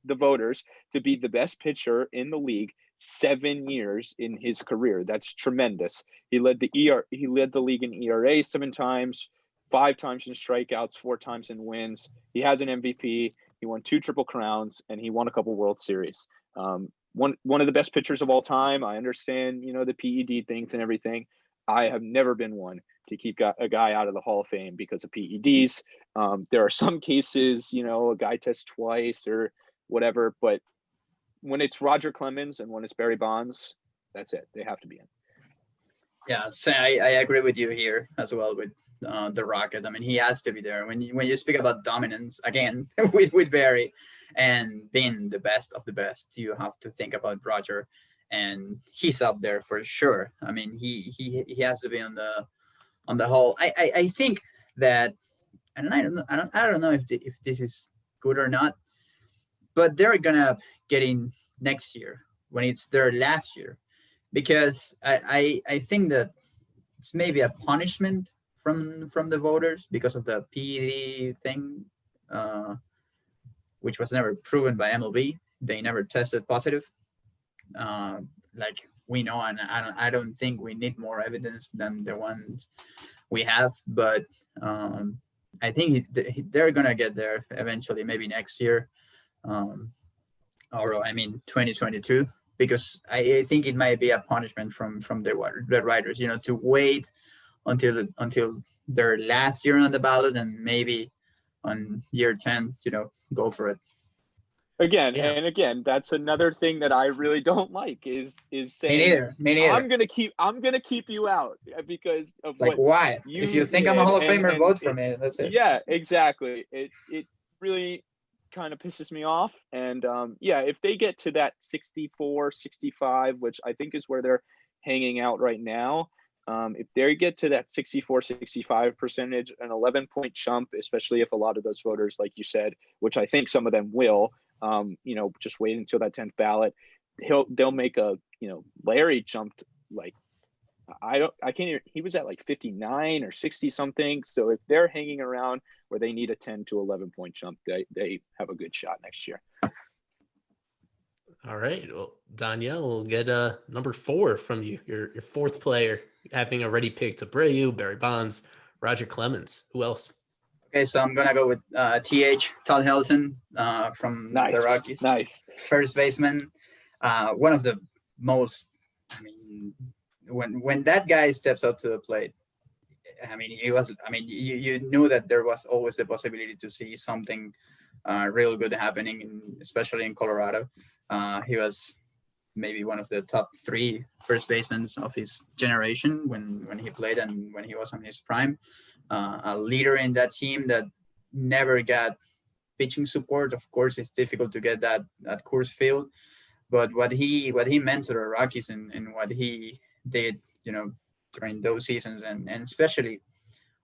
[SPEAKER 2] the voters to be the best pitcher in the league 7 years in his career. That's tremendous. He led the league in ERA 7 times, 5 times in strikeouts, 4 times in wins. He has an MVP. He won 2 Triple Crowns, and he won a couple World Series. One of the best pitchers of all time. I understand, the PED things and everything. I have never been one to keep a guy out of the Hall of Fame because of PEDs. There are some cases, a guy tests twice or whatever, but when it's Roger Clemens and when it's Barry Bonds, that's it. They have to be in.
[SPEAKER 3] Yeah, so I agree with you here as well with the Rocket. I mean, he has to be there. When you speak about dominance again with Barry and being the best of the best, you have to think about Roger, and he's up there for sure. I mean, he has to be on the whole. I think that, and I don't know if this is good or not, but they're gonna get in next year when it's their last year, because I think that it's maybe a punishment from the voters because of the PED thing, which was never proven by MLB. They never tested positive, like we know, and I don't think we need more evidence than the ones we have. But I think they're gonna get there eventually, maybe next year, or I mean 2022. Because I think it might be a punishment from the writers, to wait until their last year on the ballot, and maybe on year 10, go for it.
[SPEAKER 2] Again, yeah. And again, that's another thing that I really don't like is saying
[SPEAKER 3] Me neither.
[SPEAKER 2] I'm gonna keep you out because of
[SPEAKER 3] like why? If you think I'm a Hall of Famer, vote for me. That's it.
[SPEAKER 2] Yeah, exactly. It really kind of pisses me off. And if they get to that 64, 65, which I think is where they're hanging out right now, if they get to that 64, 65 percentage, an 11-point jump, especially if a lot of those voters, like you said, which I think some of them will, just wait until that 10th ballot, they'll make a, Larry jumped like, I can't even, he was at like 59 or 60 something. So if they're hanging around where they need a 10 to 11-point jump, they have a good shot next year.
[SPEAKER 1] All right. Well, Danielle, we'll get number 4 from you. Your 4th player, having already picked Abreu, Barry Bonds, Roger Clemens. Who else?
[SPEAKER 3] Okay, so I'm gonna go with Todd Helton from the Rockies.
[SPEAKER 2] Nice.
[SPEAKER 3] First baseman. One of the most, I mean, when that guy steps up to the plate, I mean, you knew that there was always the possibility to see something real good happening, especially in Colorado. He was maybe one of the top 3 first basemen of his generation when he played and when he was on his prime. A leader in that team that never got pitching support. Of course, it's difficult to get that at Coors Field, but what he meant to the Rockies and what he did, during those seasons, and especially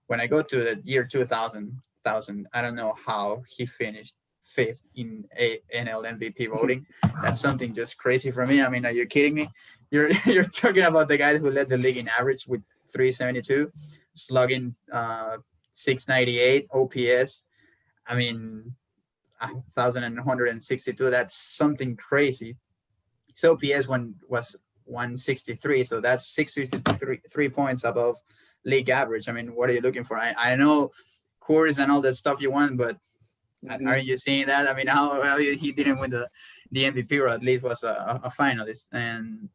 [SPEAKER 3] when I go to the year 2000, I don't know how he finished 5th in NL MVP voting. That's something just crazy for me. I mean, are you kidding me? You're talking about the guy who led the league in average with 372, slugging 698 OPS. I mean, 1,162. That's something crazy. His OPS was 163, so that's 63 points above league average. I mean, what are you looking for? I know Coors and all that stuff you want, but aren't you seeing that? I mean, how he didn't win the MVP, or at least was a finalist. And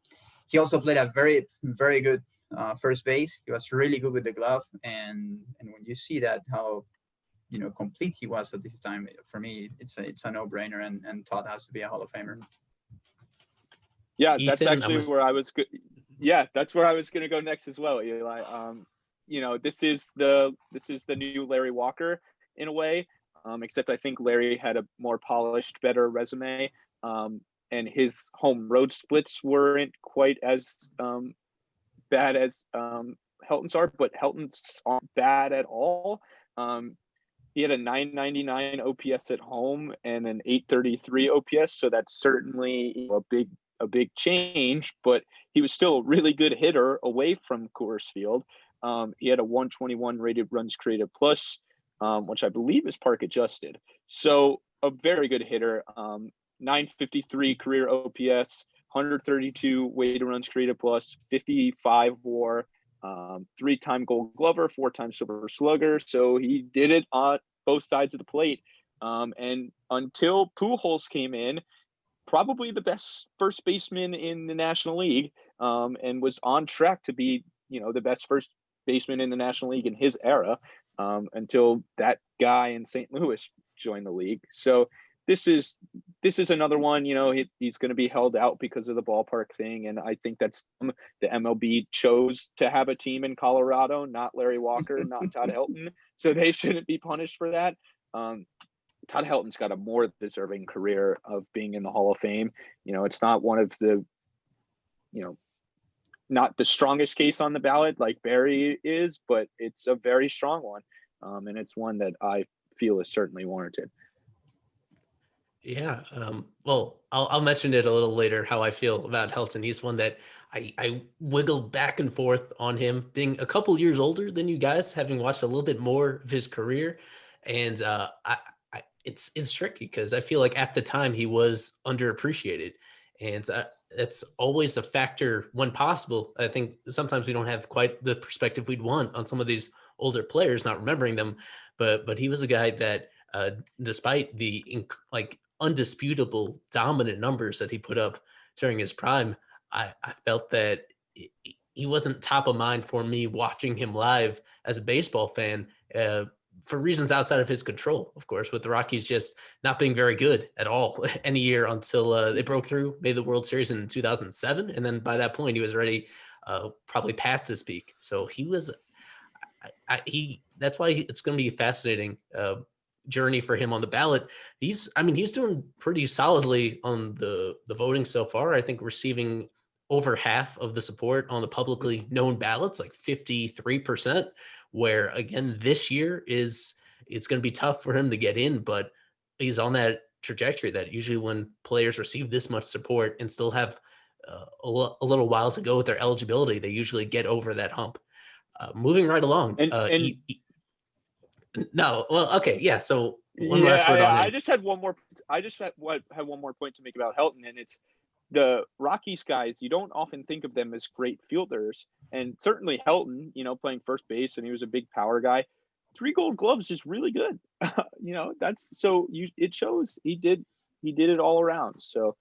[SPEAKER 3] he also played a very, very good first base. He was really good with the glove, and when you see that, how complete he was at this time, for me, it's a no-brainer, and Todd has to be a Hall of Famer.
[SPEAKER 2] Yeah, Ethan, that's actually where I was good. Yeah, that's where I was going to go next as well, Eli. This is the new Larry Walker in a way, except I think Larry had a more polished, better resume. and his home road splits weren't quite as bad as Helton's are, but Helton's aren't bad at all. He had a 999 OPS at home and an 833 OPS, so that's certainly a big change. But he was still a really good hitter away from Coors Field. He had a 121 rated runs created plus, which I believe is park adjusted. So a very good hitter. 953 career OPS, 132 weighted runs created plus, 55 WAR. 3-time Gold Glover, 4-time Silver Slugger. So he did it on both sides of the plate. And until Pujols came in, probably the best first baseman in the National League, and was on track to be, the best first baseman in the National League in his era, until that guy in St. Louis joined the league. So this is another one, he's going to be held out because of the ballpark thing. And I think that's the MLB chose to have a team in Colorado, not Larry Walker, not Todd Helton. So they shouldn't be punished for that. Todd Helton's got a more deserving career of being in the Hall of Fame. It's not one of the, not the strongest case on the ballot like Barry is, but it's a very strong one. And it's one that I feel is certainly warranted.
[SPEAKER 1] Yeah. Well, I'll mention it a little later, how I feel about Helton. He's one that I wiggled back and forth on him, being a couple years older than you guys, having watched a little bit more of his career. And it's tricky because I feel like at the time he was underappreciated. And it's always a factor when possible. I think sometimes we don't have quite the perspective we'd want on some of these older players, not remembering them. But he was a guy that, despite the undisputable dominant numbers that he put up during his prime, I felt that he wasn't top of mind for me watching him live as a baseball fan, for reasons outside of his control, of course, with the Rockies just not being very good at all any year until they broke through, made the World Series in 2007. And then by that point, he was already probably past his peak. So he was, that's why it's going to be fascinating journey for him on the ballot. He's doing pretty solidly on the voting so far. I think receiving over half of the support on the publicly known ballots, like 53%, where again, this year it's going to be tough for him to get in, but he's on that trajectory that usually when players receive this much support and still have a little while to go with their eligibility, they usually get over that hump. Moving right along. No, well, okay, yeah. So one last word on him.
[SPEAKER 2] I just had one more point to make about Helton, and it's the Rockies guys. You don't often think of them as great fielders, and certainly Helton, playing first base, and he was a big power guy. 3 Gold Gloves is really good. It shows he did it all around. So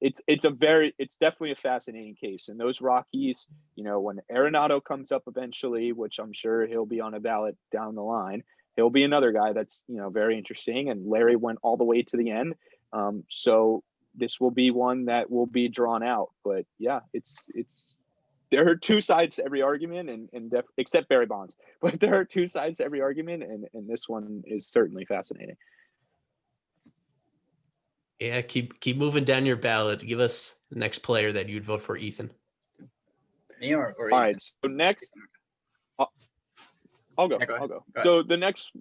[SPEAKER 2] it's definitely a fascinating case. And those Rockies, when Arenado comes up eventually, which I'm sure he'll be on a ballot down the line, he'll be another guy that's, very interesting. And Larry went all the way to the end. So this will be one that will be drawn out. But yeah, there are two sides to every argument, and except Barry Bonds, but there are two sides to every argument, and this one is certainly fascinating.
[SPEAKER 1] Yeah, keep moving down your ballot. Give us the next player that you'd vote for, Ethan.
[SPEAKER 3] Me or Ethan?
[SPEAKER 2] All right. So next, I'll go. I'll go. So the next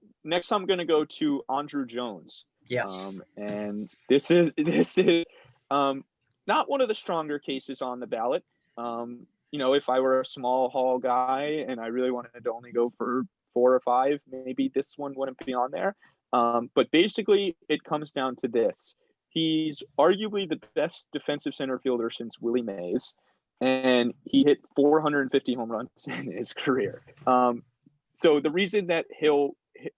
[SPEAKER 2] I'm going to go to Andruw Jones.
[SPEAKER 3] Yes.
[SPEAKER 2] And this is not one of the stronger cases on the ballot. If I were a small hall guy and I really wanted to only go for 4 or 5, maybe this one wouldn't be on there. But basically, it comes down to this. He's arguably the best defensive center fielder since Willie Mays, and he hit 450 home runs in his career. So the reason that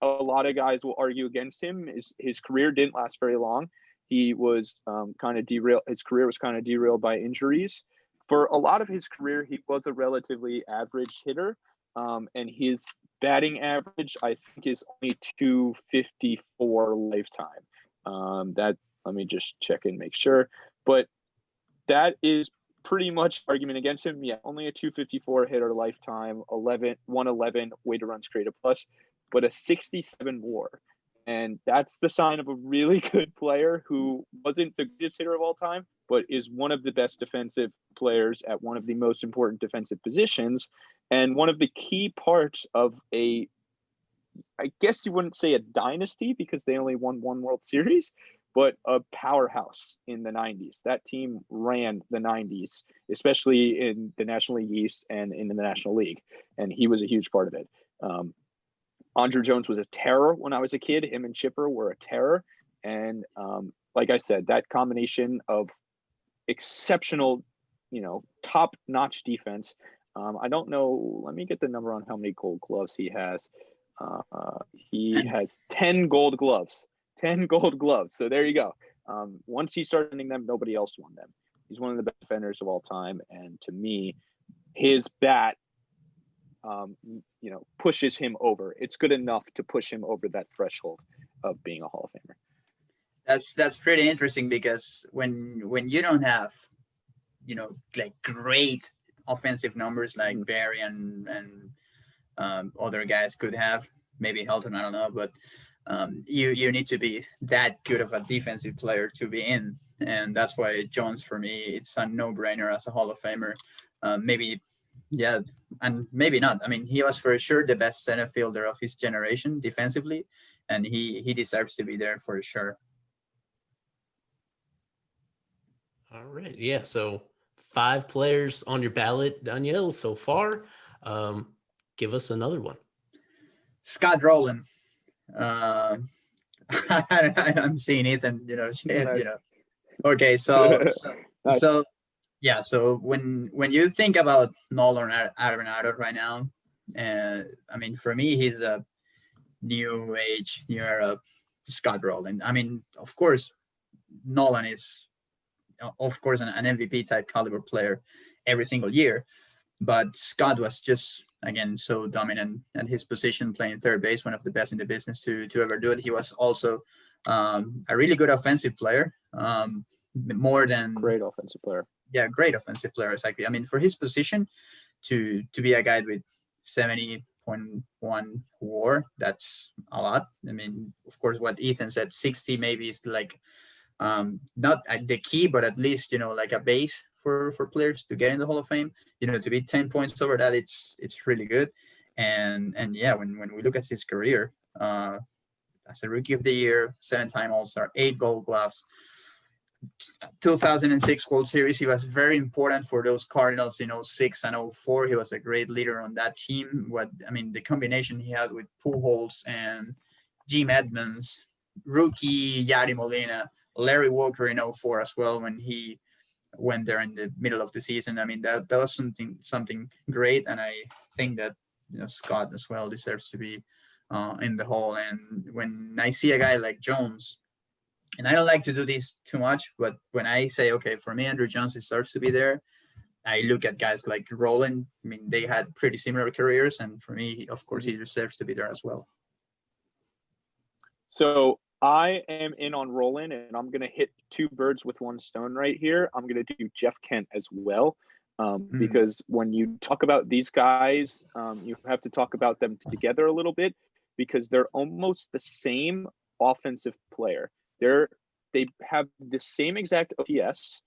[SPEAKER 2] a lot of guys will argue against him is his career didn't last very long. He was kind of derailed. His career was kind of derailed by injuries. For a lot of his career, he was a relatively average hitter, and his batting average, I think, is only 254 lifetime. Let me just check and make sure. But that is pretty much argument against him. Yeah, only a 254 hitter lifetime, 111 weighted runs created plus, but a 67 WAR. And that's the sign of a really good player who wasn't the greatest hitter of all time, but is one of the best defensive players at one of the most important defensive positions. And one of the key parts of I guess you wouldn't say a dynasty because they only won one World Series, but a powerhouse in the 90s. That team ran the 90s, especially in the National League East and in the National League. And he was a huge part of it. Andruw Jones was a terror when I was a kid. Him and Chipper were a terror. And like I said, that combination of exceptional, top-notch defense. I don't know. Let me get the number on how many gold gloves he has. He has 10 gold gloves. 10 gold gloves. So there you go. Once he started winning them, nobody else won them. He's one of the best defenders of all time. And to me, his bat pushes him over. It's good enough to push him over that threshold of being a Hall of Famer.
[SPEAKER 3] That's pretty interesting because when you don't have, like great offensive numbers like Barry and other guys could have, maybe Helton, I don't know, but you need to be that good of a defensive player to be in, and that's why Jones for me it's a no-brainer as a Hall of Famer. Maybe. Yeah, and maybe not. I mean, he was for sure the best center fielder of his generation defensively, and he deserves to be there for sure.
[SPEAKER 1] All right. Yeah. So 5 players on your ballot, Daniel, so far. Give us another one.
[SPEAKER 3] Scott Rolen. I'm seeing Ethan, Okay, so
[SPEAKER 2] Nice.
[SPEAKER 3] yeah, so when you think about Nolan Arenado right now, I mean, for me, he's a new era Scott Rolen. I mean, of course, Nolan is, of course, an MVP type caliber player every single year, but Scott was just, again, so dominant at his position, playing third base, one of the best in the business to ever do it. He was also a really good offensive player, more than
[SPEAKER 2] great offensive player.
[SPEAKER 3] Yeah, great offensive player, exactly. I mean, for his position, to be a guy with 70.1 WAR, that's a lot. I mean, of course, what Ethan said, 60 maybe is like not the key, but at least like a base for players to get in the Hall of Fame. To be 10 points over that, it's really good. And yeah, when we look at his career, as a Rookie of the Year, 7-time All-Star, 8 Gold Gloves. 2006 World Series, he was very important for those Cardinals in 06 and 04. He was a great leader on that team. The combination he had with Pujols and Jim Edmonds, rookie Yadi Molina, Larry Walker in 04 as well when he went there in the middle of the season. I mean, that was something great, and I think that Scott as well deserves to be in the Hall. And when I see a guy like Jones, and I don't like to do this too much, but when I say, okay, for me, Andruw Jones deserves to be there, I look at guys like Rolen. I mean, they had pretty similar careers, and for me, of course, he deserves to be there as well.
[SPEAKER 2] So I am in on Rolen, and I'm going to hit 2 birds with 1 stone right here. I'm going to do Jeff Kent as well, because when you talk about these guys, you have to talk about them together a little bit because they're almost the same offensive player. They have the same exact OPS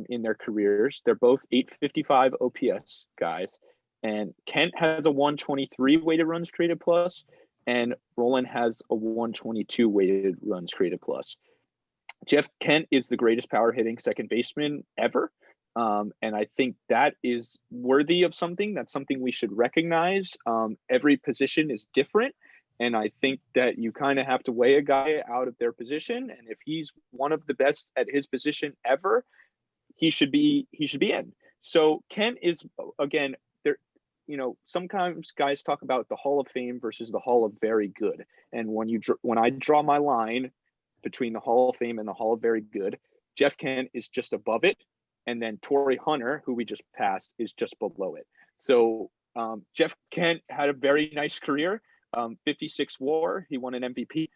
[SPEAKER 2] in their careers. They're both 855 OPS guys, and Kent has a 123 weighted runs created plus, and Rolen has a 122 weighted runs created plus. Jeff Kent is the greatest power hitting second baseman ever, and I think that is worthy of something. That's something we should recognize. Every position is different. And I think that you kind of have to weigh a guy out of their position. And if he's one of the best at his position ever, he should be in. So Kent is, again, there, sometimes guys talk about the Hall of Fame versus the Hall of Very Good. And when I draw my line between the Hall of Fame and the Hall of Very Good, Jeff Kent is just above it. And then Torrey Hunter, who we just passed, is just below it. So Jeff Kent had a very nice career. 56 WAR. He won an MVP.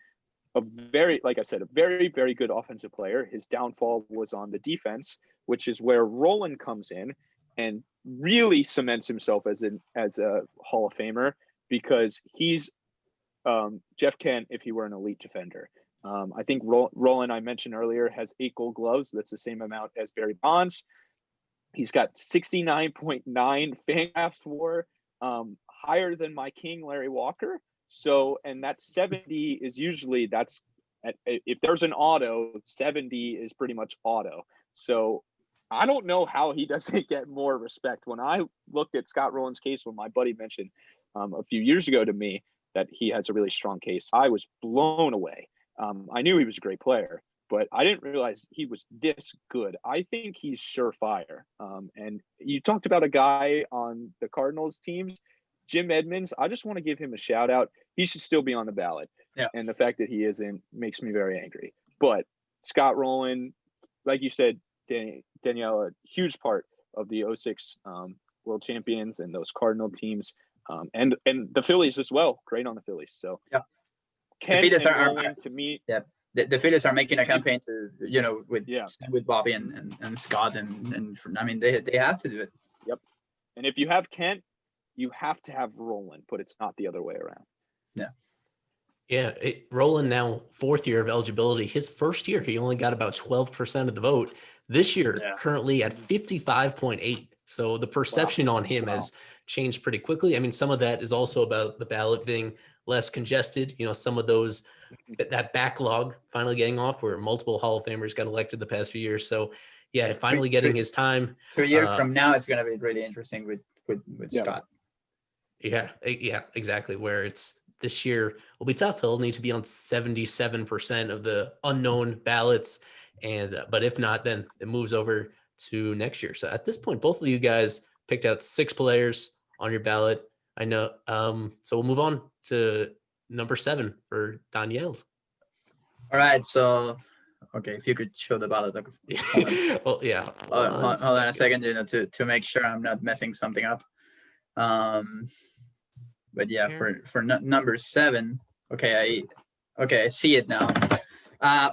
[SPEAKER 2] Like I said, a very, very good offensive player. His downfall was on the defense, which is where Rolen comes in and really cements himself as a Hall of Famer because he's Jeff Kent if he were an elite defender. I think Rolen, I mentioned earlier, has 8 Gold Gloves. That's the same amount as Barry Bonds. He's got 69.9 Fangraphs WAR, higher than my king Larry Walker. So, and that 70 is usually if there's an auto, 70 is pretty much auto. So I don't know how he doesn't get more respect. When I looked at Scott Rolen's case, when my buddy mentioned a few years ago to me that he has a really strong case, I was blown away. I knew he was a great player, but I didn't realize he was this good. I think he's surefire. And you talked about a guy on the Cardinals teams, Jim Edmonds. I just want to give him a shout out. He should still be on the ballot.
[SPEAKER 3] Yeah.
[SPEAKER 2] And the fact that he isn't makes me very angry. But Scott Rolen, like you said, Danielle, a huge part of the 06 World Champions and those Cardinal teams, and the Phillies as well. Great on the Phillies. So
[SPEAKER 3] yeah,
[SPEAKER 2] Kent
[SPEAKER 3] the Phillies
[SPEAKER 2] and
[SPEAKER 3] are
[SPEAKER 2] Rolen, to me.
[SPEAKER 3] Yeah, the Phillies are making a campaign to with Bobby and Scott and I mean they have to do it.
[SPEAKER 2] Yep. And if you have Kent, you have to have Rolen, but it's not the other way around.
[SPEAKER 3] Yeah.
[SPEAKER 1] Yeah, Rolen now 4th year of eligibility. His first year, he only got about 12% of the vote. This year, currently at 55.8. So the perception on him has changed pretty quickly. I mean, some of that is also about the ballot being less congested. You know, some of those, that backlog finally getting off where multiple Hall of Famers got elected the past few years. So yeah, finally getting his time.
[SPEAKER 3] 3 years from now, it's going to be really interesting with Scott.
[SPEAKER 1] Yeah, exactly. Where it's this year will be tough. He'll need to be on 77% of the unknown ballots. And, but if not, then it moves over to next year. So at this point, both of you guys picked out 6 players on your ballot. I know. So we'll move on to number 7 for Daniel.
[SPEAKER 3] All right. So, okay, if you could show the ballot.
[SPEAKER 1] Well, yeah.
[SPEAKER 3] Hold on a second, to make sure I'm not messing something up. But yeah, for number 7, okay, I see it now.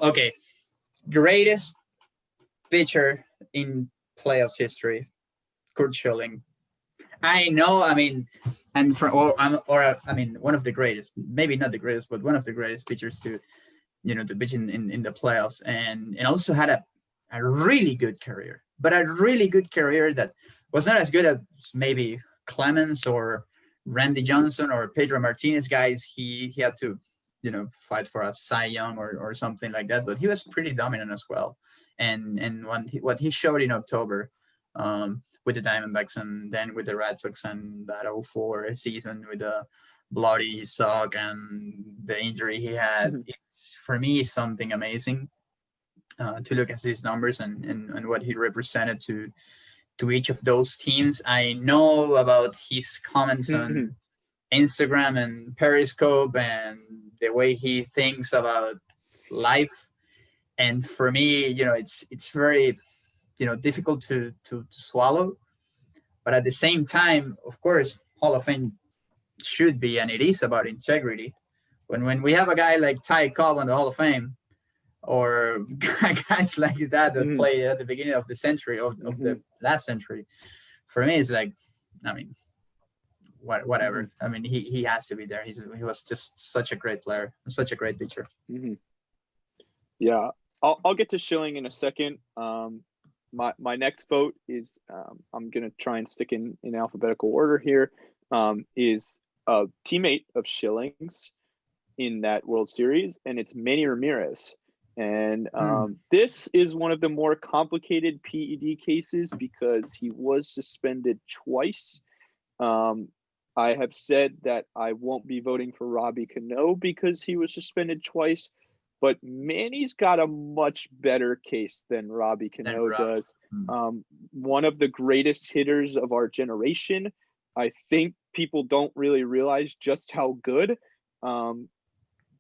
[SPEAKER 3] Okay, greatest pitcher in playoffs history, Curt Schilling. I know, I mean, and one of the greatest, maybe not the greatest, but one of the greatest pitchers to pitch in the playoffs, and also had a really good career, but a really good career that was not as good as maybe Clemens or Randy Johnson or Pedro Martinez guys. He had to, fight for a Cy Young or something like that, but he was pretty dominant as well. And what he showed in October with the Diamondbacks and then with the Red Sox and that 04 season with the bloody sock and the injury he had, for me, is something amazing to look at these numbers and what he represented to each of those teams. I know about his comments on Instagram and Periscope and the way he thinks about life. And for me, it's very, difficult to swallow. But at the same time, of course, Hall of Fame should be, and it is about integrity. When we have a guy like Ty Cobb on the Hall of Fame, or guys like that played at the beginning of the century, of the last century, for me, it's like, I mean, whatever. I mean, he has to be there. He was just such a great player, such a great pitcher.
[SPEAKER 2] Yeah, I'll get to Schilling in a second. My next vote is, I'm gonna try and stick in alphabetical order here. Is a teammate of Schilling's in that World Series, and it's Manny Ramirez. And this is one of the more complicated PED cases because he was suspended twice. I have said that I won't be voting for Robbie Cano because he was suspended twice, but Manny's got a much better case than Robbie Cano does. One of the greatest hitters of our generation. I think people don't really realize just how good.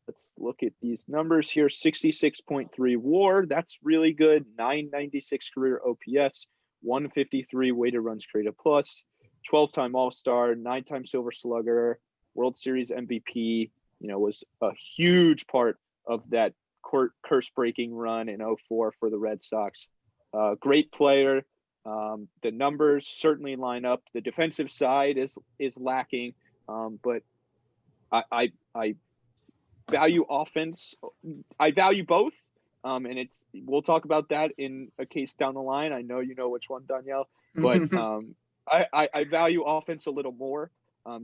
[SPEAKER 2] Let's look at these numbers here. 66.3 WAR. That's really good. 996 career OPS. 153 weighted runs created plus. 12-time All-Star. 9-time Silver Slugger. World Series MVP. Was a huge part of that curse-breaking run in 04 for the Red Sox. Great player. The numbers certainly line up. The defensive side is lacking, but I value offense. I value both. And we'll talk about that in a case down the line. I know you know which one, Danielle, but I value offense a little more,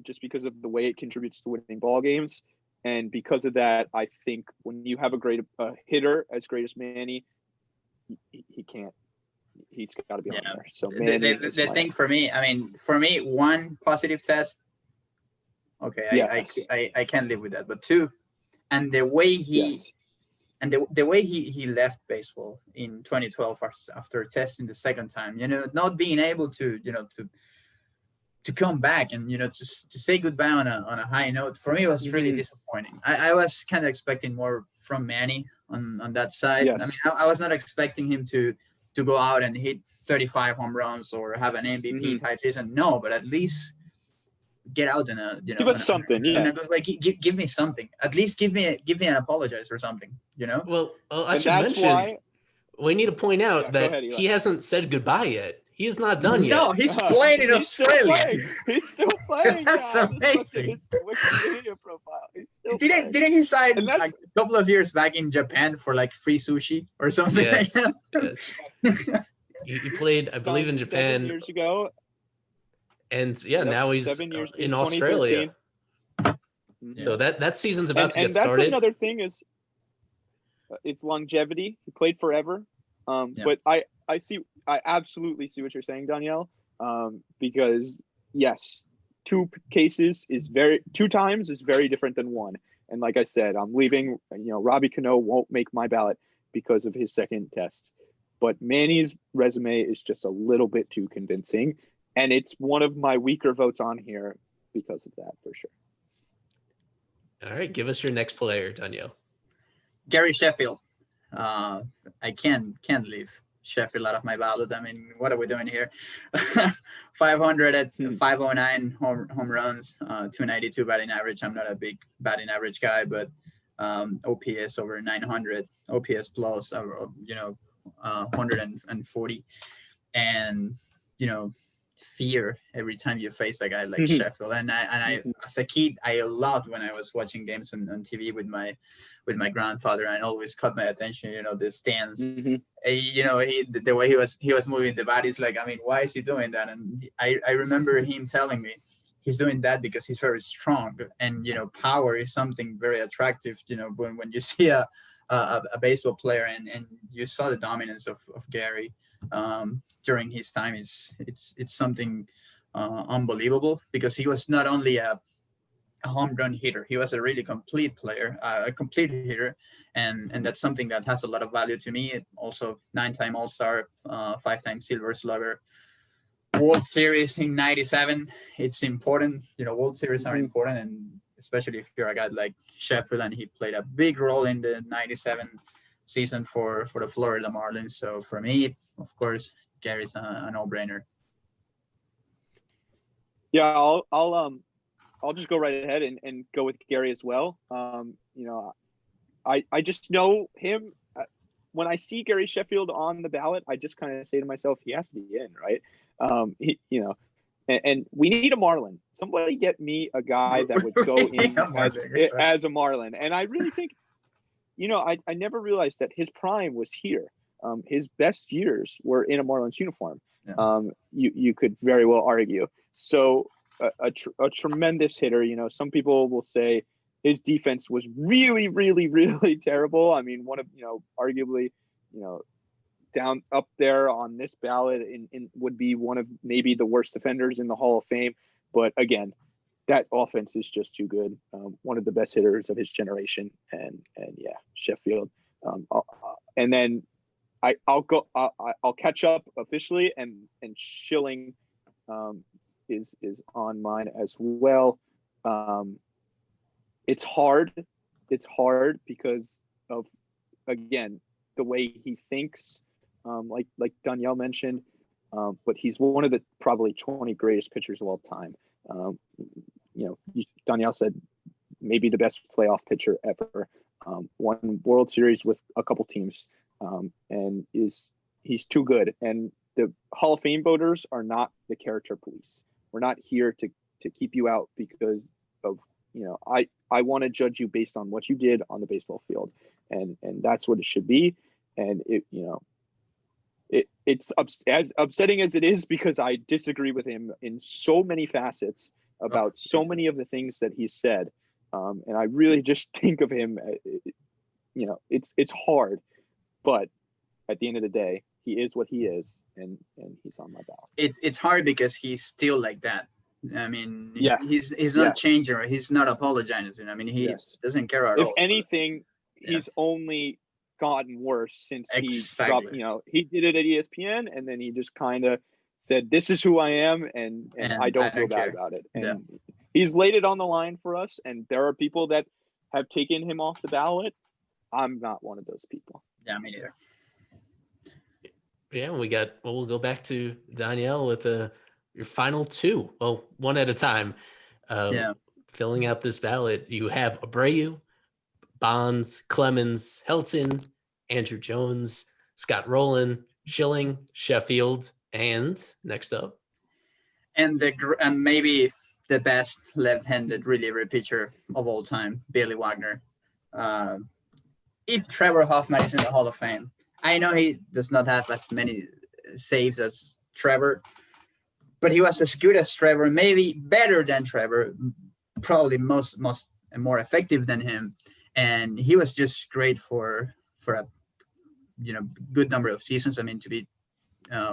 [SPEAKER 2] just because of the way it contributes to winning ball games. And because of that, I think when you have a great hitter as great as Manny, he can't. He's got to be on there. So Manny
[SPEAKER 3] the thing for me, one positive test. Okay, yes. I can live with that. But two, and the way he. Yes. And the way he left baseball in 2012 after testing the second time, not being able to come back and to say goodbye on a high note, for me was really disappointing. I was kind of expecting more from Manny on that side. Yes. I was not expecting him to go out and hit 35 home runs or have an MVP type season. No, but at least get out in a
[SPEAKER 2] give us something.
[SPEAKER 3] Give me something. At least give me an apologize for something.
[SPEAKER 1] Well, I should mention. We need to point out that he hasn't said goodbye yet. He is not done yet.
[SPEAKER 3] No, he's playing in Australia.
[SPEAKER 2] He's still playing.
[SPEAKER 3] That's amazing.
[SPEAKER 2] His Wikipedia profile.
[SPEAKER 3] Didn't he sign like a couple of years back in Japan for like free sushi or something like that?
[SPEAKER 1] Yes. He played, I believe, in Japan
[SPEAKER 2] 7 years ago.
[SPEAKER 1] And now he's in Australia. So that season's about to get started.
[SPEAKER 2] And that's another thing is it's longevity. He played forever. But I absolutely see what you're saying, Danielle. Because yes, two times is very different than one. And like I said, I'm leaving. Robbie Cano won't make my ballot because of his second test. But Manny's resume is just a little bit too convincing. And it's one of my weaker votes on here because of that, for sure.
[SPEAKER 1] All right, give us your next player, Tanya.
[SPEAKER 3] Gary Sheffield. I can't leave Sheffield out of my ballot. What are we doing here? 500 at 509 home runs, 292 batting average. I'm not a big batting average guy, but OPS over 900, OPS plus, 140, and fear every time you face a guy like Sheffield. And I as a kid, I loved when I was watching games on TV with my grandfather, and always caught my attention, the stance, the way he was moving the bodies, like, why is he doing that? And I remember him telling me he's doing that because he's very strong, and power is something very attractive, when you see a baseball player, and you saw the dominance of Gary during his time. It's something unbelievable, because he was not only a home run hitter, he was a really complete player, a complete hitter, and that's something that has a lot of value to me. Also 9-time All-Star, 5-time Silver Slugger, World Series in '97. It's important, World Series are important, and especially if you're a guy like Sheffield, and he played a big role in the '97 season for the Florida Marlins. So for me, of course, Gary's a no-brainer.
[SPEAKER 2] Yeah, I'll just go right ahead and go with Gary as well. I just know him. When I see Gary Sheffield on the ballot, I just kind of say to myself, he has to be in, right? And we need a Marlin. Somebody get me a guy that would go in as a Marlin. And I really think, I never realized that his prime was here. His best years were in a Marlins uniform. Yeah. You could very well argue. So a tremendous hitter. Some people will say his defense was really, really, really terrible. One of, arguably, down up there on this ballot in would be one of maybe the worst defenders in the Hall of Fame. But again, that offense is just too good. One of the best hitters of his generation, and yeah, Sheffield. And then I'll catch up officially, and Schilling is on mine as well. It's hard because of, again, the way he thinks, like Danielle mentioned, but he's one of the probably 20 greatest pitchers of all time. Danielle said maybe the best playoff pitcher ever, won World Series with a couple teams, and he's too good. And the Hall of Fame voters are not the character police. We're not here to keep you out because of I want to judge you based on what you did on the baseball field, and that's what it should be. And it's as upsetting as it is, because I disagree with him in so many facets about so many of the things that he said. And I really just think of him, it's hard, but at the end of the day, he is what he is, and he's on my ballot.
[SPEAKER 3] It's hard because he's still like that. I mean,
[SPEAKER 2] yes,
[SPEAKER 3] he's not changing, or he's not apologizing. I mean, he doesn't care at all.
[SPEAKER 2] If anything, he's only gotten worse since he dropped, he did it at ESPN, and then he just kind of said, "This is who I am," and I don't feel bad about it. And he's laid it on the line for us, and there are people that have taken him off the ballot. I'm not one of those people.
[SPEAKER 3] Yeah, me neither.
[SPEAKER 1] Yeah, we'll go back to Danielle with your final two. Well, one at a time. Filling out this ballot, you have Abreu, Bonds, Clemens, Helton, Andruw Jones, Scott Rolen, Schilling, Sheffield, and next up,
[SPEAKER 3] and maybe the best left-handed reliever pitcher of all time, Billy Wagner. If Trevor Hoffman is in the Hall of Fame, I know he does not have as many saves as Trevor, but he was as good as Trevor, maybe better than Trevor, probably most more effective than him, and he was just great for a good number of seasons. I mean, to be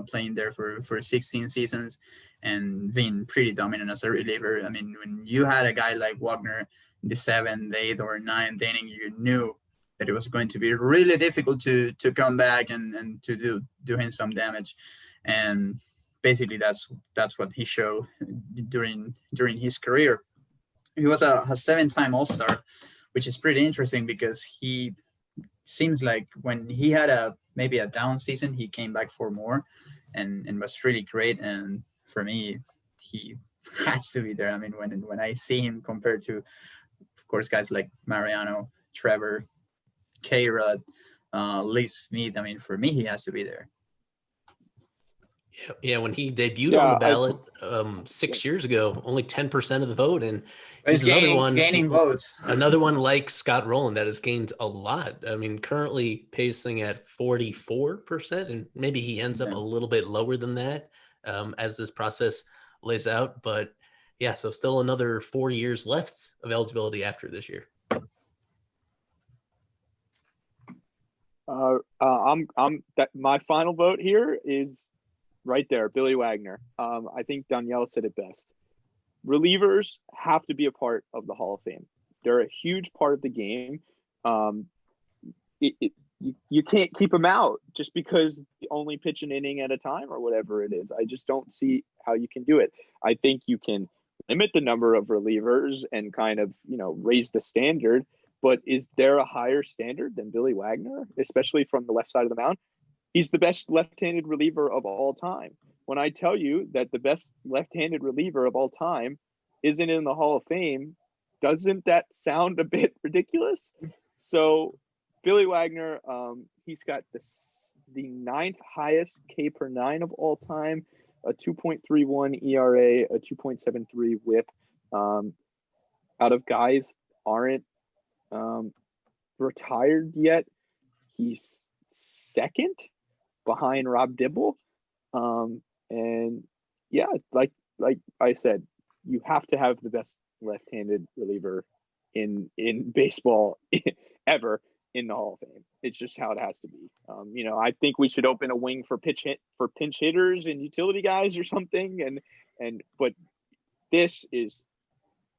[SPEAKER 3] playing there for 16 seasons and being pretty dominant as a reliever. I mean, when you had a guy like Wagner in the 7th, 8th, or 9th inning, you knew that it was going to be really difficult to come back and to do him some damage. And basically that's what he showed during his career. He was a 7-time All-Star, which is pretty interesting because he seems like when he had maybe a down season, he came back for more and was really great. And for me, he has to be there. I mean, when I see him compared to, of course, guys like Mariano, Trevor, K-Rod, Lee Smith, I mean, for me, he has to be there.
[SPEAKER 1] Yeah, when he debuted on the ballot 6 years ago, only 10% of the vote, and
[SPEAKER 3] he's gaining votes.
[SPEAKER 1] Another one like Scott Rolen that has gained a lot. I mean, currently pacing at 44%, and maybe he ends up a little bit lower than that as this process lays out. But yeah, so still another 4 years left of eligibility after this year.
[SPEAKER 2] My final vote here is right there, Billy Wagner. I think Danielle said it best. Relievers have to be a part of the Hall of Fame. They're a huge part of the game. You can't keep them out just because you only pitch an inning at a time or whatever it is. I just don't see how you can do it. I think you can limit the number of relievers and kind of, raise the standard. But is there a higher standard than Billy Wagner, especially from the left side of the mound? He's the best left-handed reliever of all time. When I tell you that the best left-handed reliever of all time isn't in the Hall of Fame, doesn't that sound a bit ridiculous? So Billy Wagner, he's got the 9th highest K per 9 of all time, a 2.31 ERA, a 2.73 WHIP. Out of guys aren't retired yet, he's second behind Rob Dibble. And yeah, like I said, you have to have the best left-handed reliever in baseball ever in the Hall of Fame. It's just how it has to be. I think we should open a wing for pinch hitters and utility guys or something. But this is,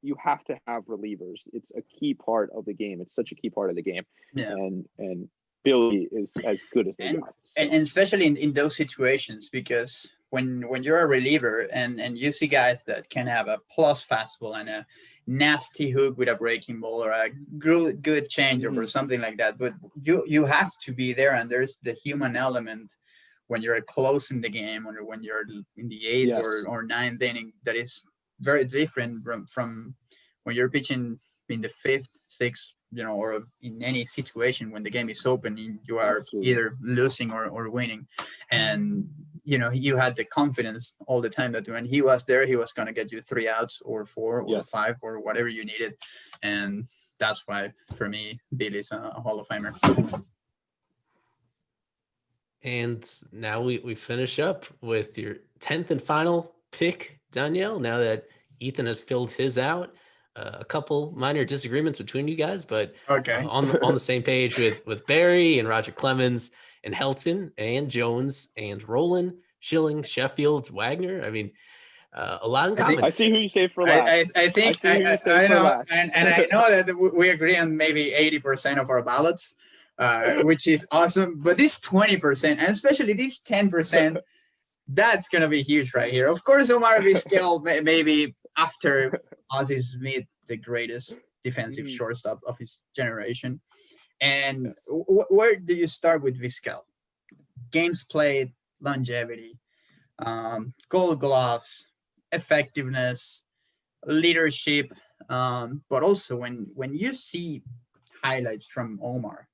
[SPEAKER 2] you have to have relievers. It's a key part of the game. It's such a key part of the game. Yeah. And Billy is as good as they got.
[SPEAKER 3] And especially in those situations, because when you're a reliever and you see guys that can have a plus fastball and a nasty hook with a breaking ball or a good changeup or something like that, but you have to be there, and there's the human element when you're close in the game or when you're in the 8th or 9th inning that is very different from when you're pitching in the 5th, 6th, or in any situation when the game is open, you are either losing or winning. And you had the confidence all the time that when he was there, he was going to get you 3 outs or 4 or 5 or whatever you needed. And that's why, for me, Billy's a Hall of Famer.
[SPEAKER 1] And now we finish up with your 10th and final pick, Danielle, now that Ethan has filled his out. A couple minor disagreements between you guys, but
[SPEAKER 3] okay,
[SPEAKER 1] on the same page with Barry and Roger Clemens and Helton and Jones and Rolen, Schilling, Sheffield, Wagner. I mean, a lot in common.
[SPEAKER 2] I see who you saved for last.
[SPEAKER 3] I think I know, and I know that we agree on maybe 80% of our ballots, which is awesome. But this 20%, and especially this 10%, that's gonna be huge right here. Of course, Omar Vizquel maybe after Ozzie Smith, the greatest defensive shortstop of his generation. And where do you start with Vizquel? Games played, longevity, Gold Gloves, effectiveness, leadership, but also when you see highlights from Omar,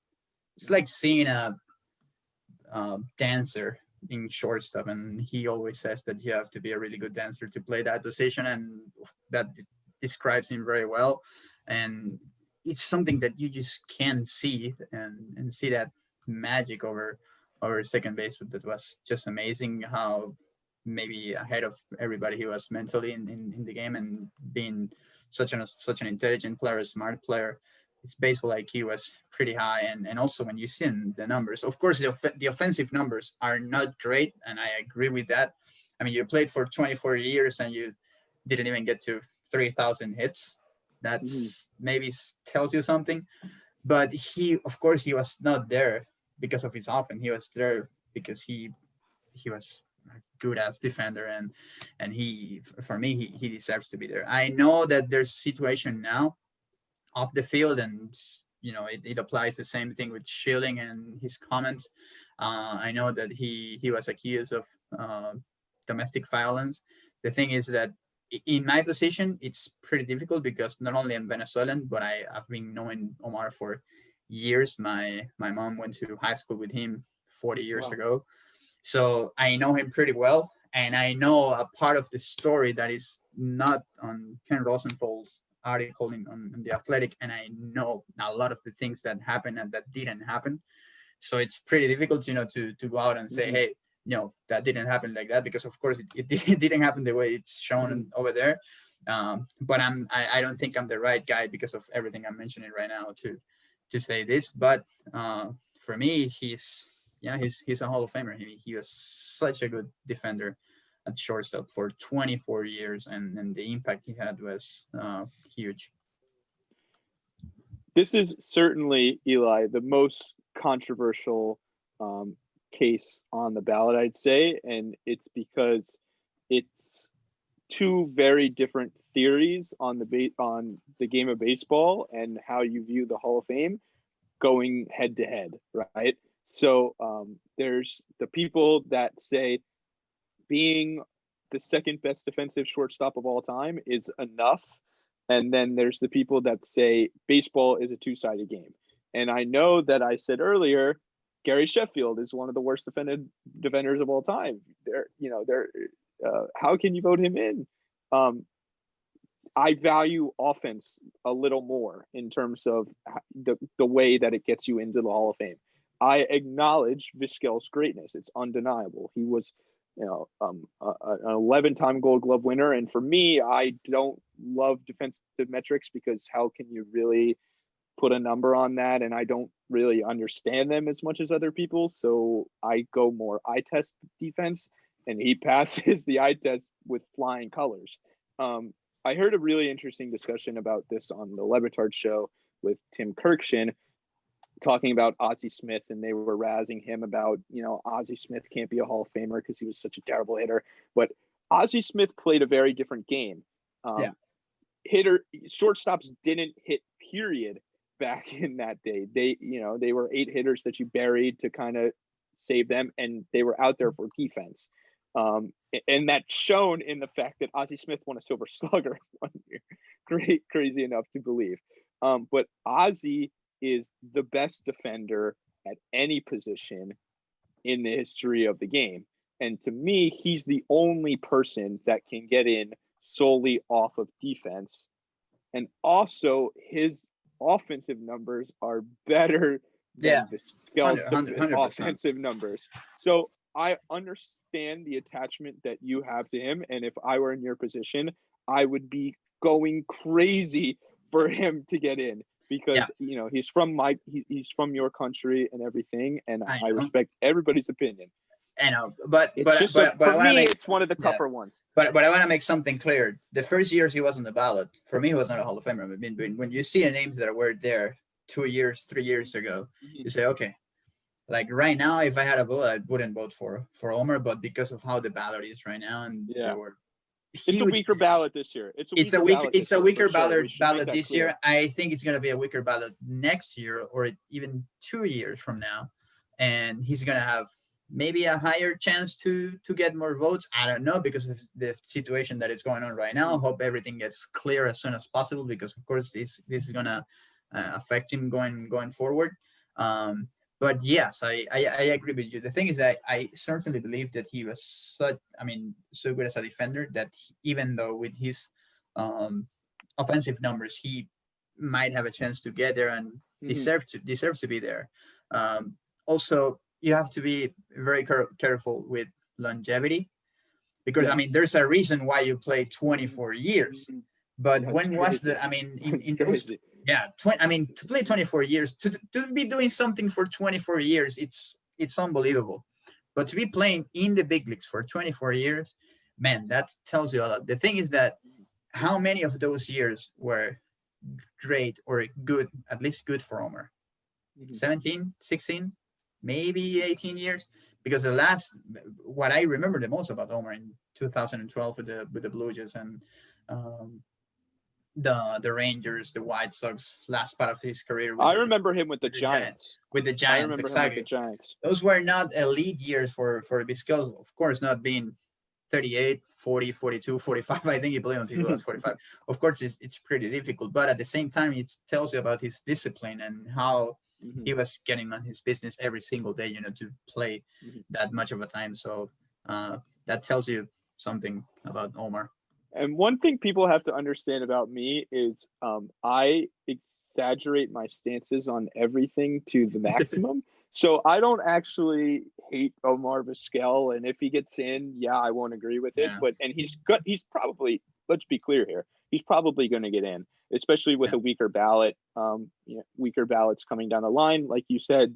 [SPEAKER 3] it's like seeing a dancer in shortstop, and he always says that you have to be a really good dancer to play that position, and that describes him very well. And it's something that you just can see and see that magic over second base. That was just amazing how maybe ahead of everybody he was mentally in the game, and being such an intelligent player, a smart player. His baseball IQ was pretty high, and also when you see the numbers, of course the offensive numbers are not great, and I agree with that. I mean, you played for 24 years and you didn't even get to 3,000 hits. That's maybe tells you something. But he was not there because of his offense. He was there because he was a good ass defender, and he, for me, he deserves to be there. I know that there's a situation now off the field, and it applies the same thing with Schilling and his comments. I know that he was accused of domestic violence. The thing is that in my position, it's pretty difficult because not only I'm Venezuelan, but I've been knowing Omar for years. My mom went to high school with him 40 years ago. So I know him pretty well. And I know a part of the story that is not on Ken Rosenthal's article on The Athletic. And I know a lot of the things that happened and that didn't happen. So it's pretty difficult, to go out and say, hey, that didn't happen like that, because of course it didn't happen the way it's shown over there. But I don't think I'm the right guy because of everything I'm mentioning right now to say this. But for me, he's a Hall of Famer. He was such a good defender at shortstop for 24 years, and the impact he had was huge.
[SPEAKER 2] This is certainly, Eli, the most controversial case on the ballot, I'd say, and it's because it's two very different theories on the game of baseball and how you view the Hall of Fame going head to head, right? So there's the people that say being the second best defensive shortstop of all time is enough, and then there's the people that say baseball is a two-sided game. And I know that I said earlier, Gary Sheffield is one of the worst defenders of all time. How can you vote him in? I value offense a little more in terms of the way that it gets you into the Hall of Fame. I acknowledge Vizquel's greatness; it's undeniable. He was, an 11-time Gold Glove winner, and for me, I don't love defensive metrics because how can you really put a number on that? And I don't really understand them as much as other people. So I go more eye test defense, and he passes the eye test with flying colors. I heard a really interesting discussion about this on the Levitard show with Tim Kirkshin, talking about Ozzie Smith, and they were razzing him about, Ozzie Smith can't be a Hall of Famer because he was such a terrible hitter. But Ozzie Smith played a very different game. Shortstops didn't hit, period, back in that day. They were 8 hitters that you buried to kind of save them, and they were out there for defense. And that's shown in the fact that Ozzie Smith won a Silver Slugger one year. Crazy enough to believe. But Ozzie is the best defender at any position in the history of the game. And to me, he's the only person that can get in solely off of defense. And also, his offensive numbers are better than Vizquel's
[SPEAKER 3] 100%.
[SPEAKER 2] offensive numbers. So I understand the attachment that you have to him. And if I were in your position, I would be going crazy for him to get in because, you know, he's from your country and everything. And I respect everybody's opinion.
[SPEAKER 3] I know, but
[SPEAKER 2] for me, it's one of the tougher ones.
[SPEAKER 3] But I want to make something clear. The first years he was on the ballot, for me, he was not a Hall of Famer. I mean, when you see the names that were there 2 years, 3 years ago, you say, okay, like right now, if I had a vote, I wouldn't vote for Omar, but because of how the ballot is right now, and
[SPEAKER 2] it's a weaker ballot this year.
[SPEAKER 3] It's a weaker ballot this year. I think it's going to be a weaker ballot next year or even 2 years from now, and he's going to have maybe a higher chance to get more votes. I don't know, because of the situation that is going on right now. I hope everything gets clear as soon as possible, because of course this is gonna affect him going forward. But yes, I agree with you. The thing is that I certainly believe that he was so good as a defender that even though with his offensive numbers, he might have a chance to get there and deserves to be there. Also, you have to be very careful with longevity, because there's a reason why you play 24 years. But that's when crazy. Was the? I mean, in those, to play 24 years, to be doing something for 24 years, it's unbelievable. But to be playing in the big leagues for 24 years, man, that tells you a lot. The thing is that how many of those years were great or good, at least good for Omar? 17, 16? Maybe 18 years, because what I remember the most about Omar in 2012 with the Blue Jays and the Rangers, the White Sox, last part of his career.
[SPEAKER 2] I remember him with the Giants.
[SPEAKER 3] With the Giants, exactly.
[SPEAKER 2] With the Giants.
[SPEAKER 3] Those were not elite years for Vizquel, of course, not being 38, 40, 42, 45. I think he played until he was 45. Of course, it's pretty difficult, but at the same time, it tells you about his discipline and how he was getting on his business every single day, to play that much of a time. So that tells you something about Omar.
[SPEAKER 2] And one thing people have to understand about me is I exaggerate my stances on everything to the maximum. So I don't actually hate Omar Vizquel. And if he gets in, I won't agree with it. But he's probably, let's be clear here, he's probably going to get in, especially with a weaker ballot. Weaker ballots coming down the line, like you said.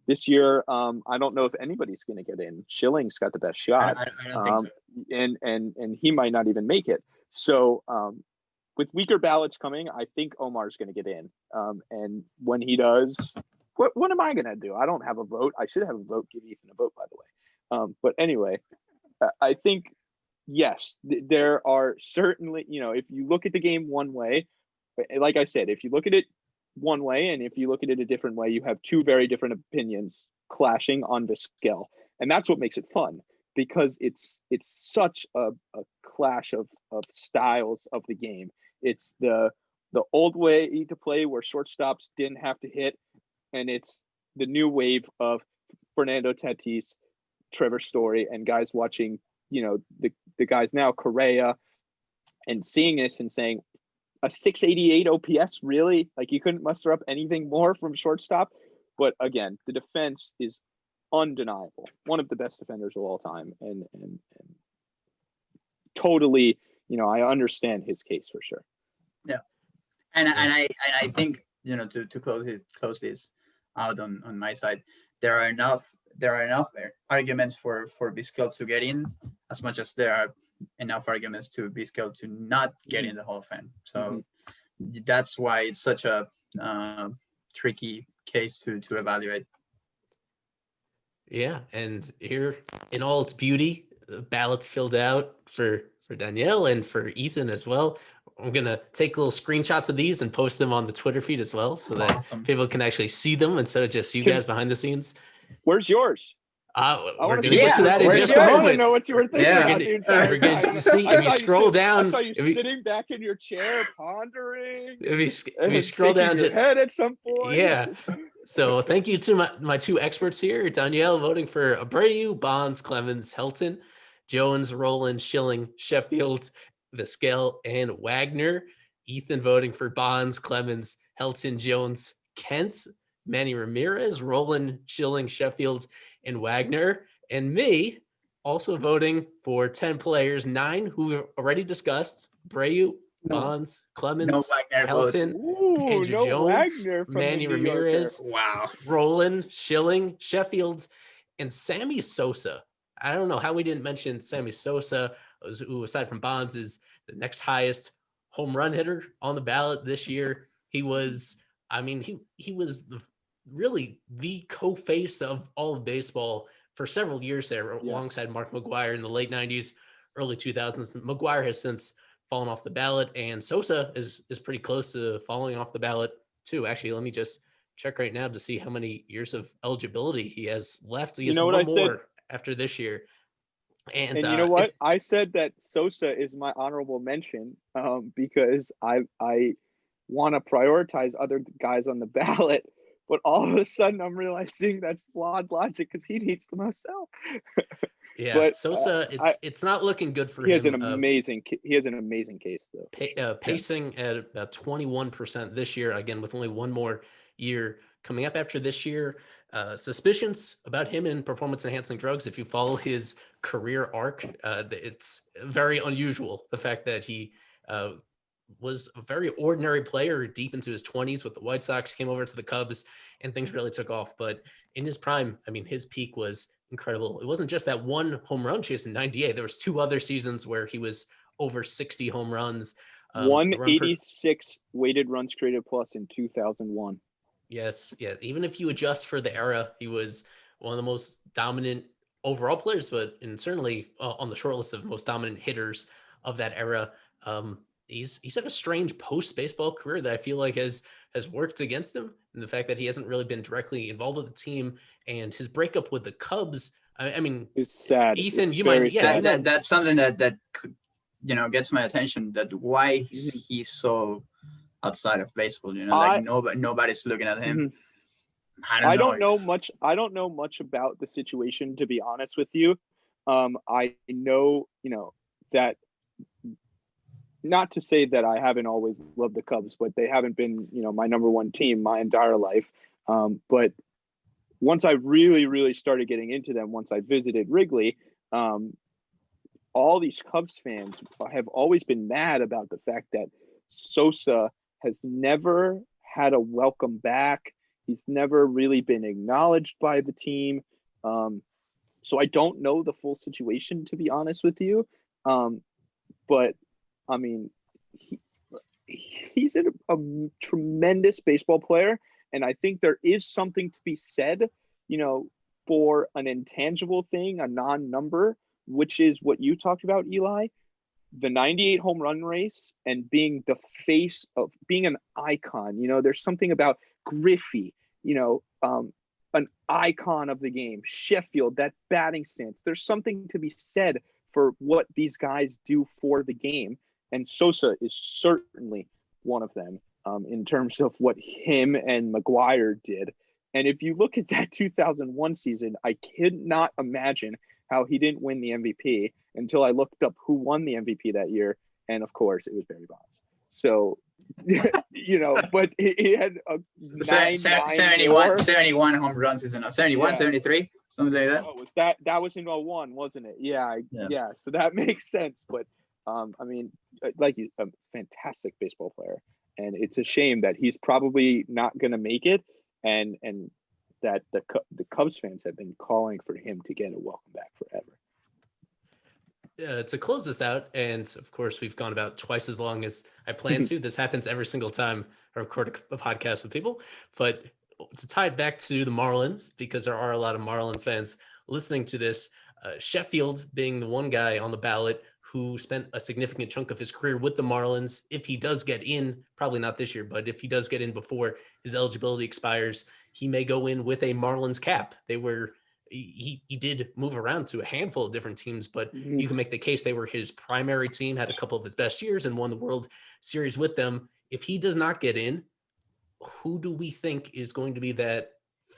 [SPEAKER 2] This year, I don't know if anybody's going to get in. Schilling's got the best shot,
[SPEAKER 3] I don't think so.
[SPEAKER 2] And he might not even make it. So with weaker ballots coming, I think Omar's going to get in. And when he does, what am I going to do? I don't have a vote. I should have a vote. Give Ethan a vote, by the way. But anyway, I think. Yes, there are certainly, if you look at the game one way, like I said, if you look at it one way and if you look at it a different way, you have two very different opinions clashing on Vizquel. And that's what makes it fun, because it's such a clash of styles of the game. It's the old way to play where shortstops didn't have to hit, and it's the new wave of Fernando Tatis, Trevor Story, and guys watching the guys now, Correa, and seeing this and saying, a 688 OPS, really? Like, you couldn't muster up anything more from shortstop? But again, the defense is undeniable. One of the best defenders of all time. And totally, I understand his case for sure.
[SPEAKER 3] Yeah. And I think, to close this out on my side, there are enough arguments for Vizquel to get in, as much as there are enough arguments to Vizquel to not get in the Hall of Fame. So that's why it's such a tricky case to evaluate.
[SPEAKER 1] Yeah, and here in all its beauty, the ballots filled out for Danielle and for Ethan as well. I'm going to take little screenshots of these and post them on the Twitter feed as well, so that people can actually see them instead of just you guys behind the scenes.
[SPEAKER 2] Where's yours?
[SPEAKER 1] We're going to get to that in just a
[SPEAKER 2] I
[SPEAKER 1] moment.
[SPEAKER 2] want to know what you were thinking about the entire time.
[SPEAKER 1] See, if you scroll down,
[SPEAKER 2] I saw you sitting back in your chair pondering.
[SPEAKER 1] If you scroll down,
[SPEAKER 2] your head at some point.
[SPEAKER 1] Yeah. So thank you to my two experts here. Danielle voting for Abreu, Bonds, Clemens, Helton, Jones, Rolen, Schilling, Sheffield, Vizquel, and Wagner. Ethan voting for Bonds, Clemens, Helton, Jones, Kent, Manny Ramirez, Rolen, Schilling, Sheffield, and Wagner. And me also voting for 10 players, 9 who we've already discussed: Abreu, Bonds, Clemens, Helton, Andruw Jones,
[SPEAKER 2] Wagner from
[SPEAKER 1] Manny
[SPEAKER 2] the New Yorker.
[SPEAKER 1] Ramirez,
[SPEAKER 3] Wow.
[SPEAKER 1] Rolen, Schilling, Sheffield, and Sammy Sosa. I don't know how we didn't mention Sammy Sosa, who aside from Bonds is the next highest home run hitter on the ballot this year. He was, I mean, he was really the co-face of all of baseball for several years there, alongside Mark McGwire in the late 90s, early 2000s. McGwire has since fallen off the ballot, and Sosa is pretty close to falling off the ballot too. Actually, let me just check right now to see how many years of eligibility he has left. He has one more after this year. And
[SPEAKER 2] you know what? I said that Sosa is my honorable mention because I want to prioritize other guys on the ballot. But all of a sudden, I'm realizing that's flawed logic because he needs the most help.
[SPEAKER 1] Yeah, but Sosa, it's not looking good for him.
[SPEAKER 2] He has an amazing case though.
[SPEAKER 1] Pacing at about 21% this year. Again, with only one more year coming up after this year. Suspicions about him in performance-enhancing drugs. If you follow his career arc, it's very unusual. The fact that he was a very ordinary player deep into his 20s with the White Sox, came over to the Cubs, and things really took off. But in his prime, I mean, his peak was incredible. It wasn't just that one home run chase in 98. There was 2 other seasons where he was over 60 home runs.
[SPEAKER 2] 186 weighted runs created plus in 2001.
[SPEAKER 1] Yes. Yeah. Even if you adjust for the era, he was one of the most dominant overall players, but and certainly on the short list of most dominant hitters of that era. He's had a strange post-baseball career that I feel like has worked against him, and the fact that he hasn't really been directly involved with the team, and his breakup with the Cubs. I mean,
[SPEAKER 2] it's sad.
[SPEAKER 1] Ethan,
[SPEAKER 2] it's
[SPEAKER 1] you might,
[SPEAKER 3] that's something that gets my attention. That why he's so outside of baseball. Like nobody's looking at him.
[SPEAKER 2] I don't know much about the situation, to be honest with you. I know, that. Not to say that I haven't always loved the Cubs, but they haven't been, my number one team my entire life. But once I really, really started getting into them, once I visited Wrigley, all these Cubs fans have always been mad about the fact that Sosa has never had a welcome back. He's never really been acknowledged by the team. So I don't know the full situation, to be honest with you. But I mean, he's a tremendous baseball player. And I think there is something to be said, for an intangible thing, a non-number, which is what you talked about, Eli, the 98 home run race and being the face of being an icon. There's something about Griffey, an icon of the game, Sheffield, that batting stance. There's something to be said for what these guys do for the game. And Sosa is certainly one of them in terms of what him and McGwire did. And if you look at that 2001 season, I cannot imagine how he didn't win the MVP until I looked up who won the MVP that year. And of course, it was Barry Bonds. So, but he had a
[SPEAKER 3] 71 home runs is enough. 71, 73, something like that.
[SPEAKER 2] Oh, that was in 01, wasn't it? Yeah. So that makes sense. But I mean, like he's a fantastic baseball player, and it's a shame that he's probably not going to make it, and that the Cubs fans have been calling for him to get a welcome back forever.
[SPEAKER 1] To close this out, and of course we've gone about twice as long as I planned to. This happens every single time I record a podcast with people, but to tie it back to the Marlins, because there are a lot of Marlins fans listening to this, Sheffield being the one guy on the ballot who spent a significant chunk of his career with the Marlins. If he does get in, probably not this year, but if he does get in before his eligibility expires, he may go in with a Marlins cap. He did move around to a handful of different teams, but you can make the case they were his primary team, had a couple of his best years, and won the World Series with them. If he does not get in, who do we think is going to be that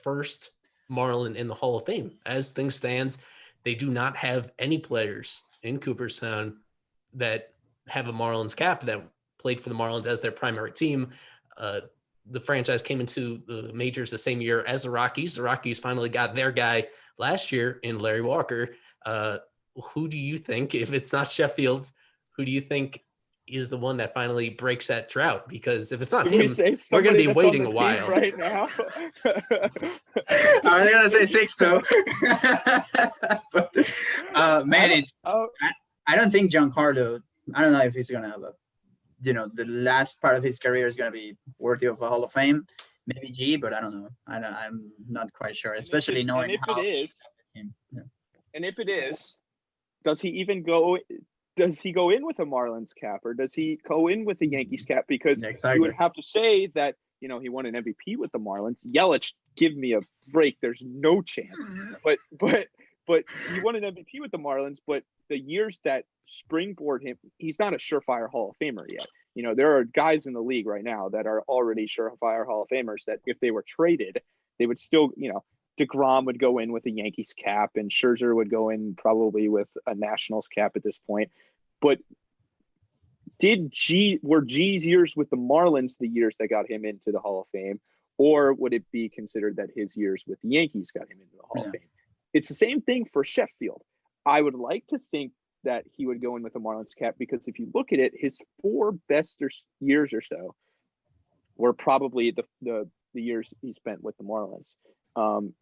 [SPEAKER 1] first Marlin in the Hall of Fame. As things stands, they do not have any players in Cooperstown that have a Marlins cap that played for the Marlins as their primary team. The franchise came into the majors the same year as the Rockies. The Rockies finally got their guy last year in Larry Walker. Who do you think, if it's not Sheffield, who do you think is the one that finally breaks that drought? Because if it's not him, we're going to be waiting a while
[SPEAKER 2] right now.
[SPEAKER 3] I was going to say Sixto. But, man, I don't think Giancarlo, I don't know if he's going to have the last part of his career is going to be worthy of a Hall of Fame. Maybe G, but I don't know. I'm not quite sure, especially knowing how.
[SPEAKER 2] And if it is, does he even go? Does he go in with a Marlins cap, or does he go in with a Yankees cap? Because you would have to say that he won an MVP with the Marlins. Yelich, give me a break. There's no chance. But he won an MVP with the Marlins. But the years that springboard him, he's not a surefire Hall of Famer yet. There are guys in the league right now that are already surefire Hall of Famers that if they were traded, they would still, DeGrom would go in with a Yankees cap, and Scherzer would go in probably with a Nationals cap at this point. But were G's years with the Marlins the years that got him into the Hall of Fame, or would it be considered that his years with the Yankees got him into the Hall of Fame? It's the same thing for Sheffield. I would like to think that he would go in with a Marlins cap, because if you look at it, his 4 best years or so were probably the years he spent with the Marlins.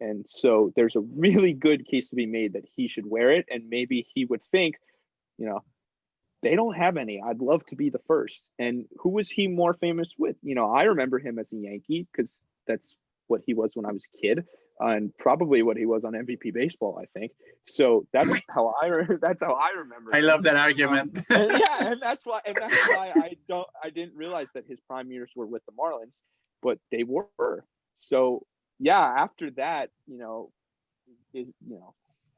[SPEAKER 2] And so there's a really good case to be made that he should wear it. And maybe he would think, they don't have any. I'd love to be the first. And who was he more famous with? I remember him as a Yankee because that's what he was when I was a kid, and probably what he was on MVP baseball, I think. So that's how I remember.
[SPEAKER 3] I love that argument.
[SPEAKER 2] and that's why I didn't realize that his prime years were with the Marlins, but they were. So yeah, after that,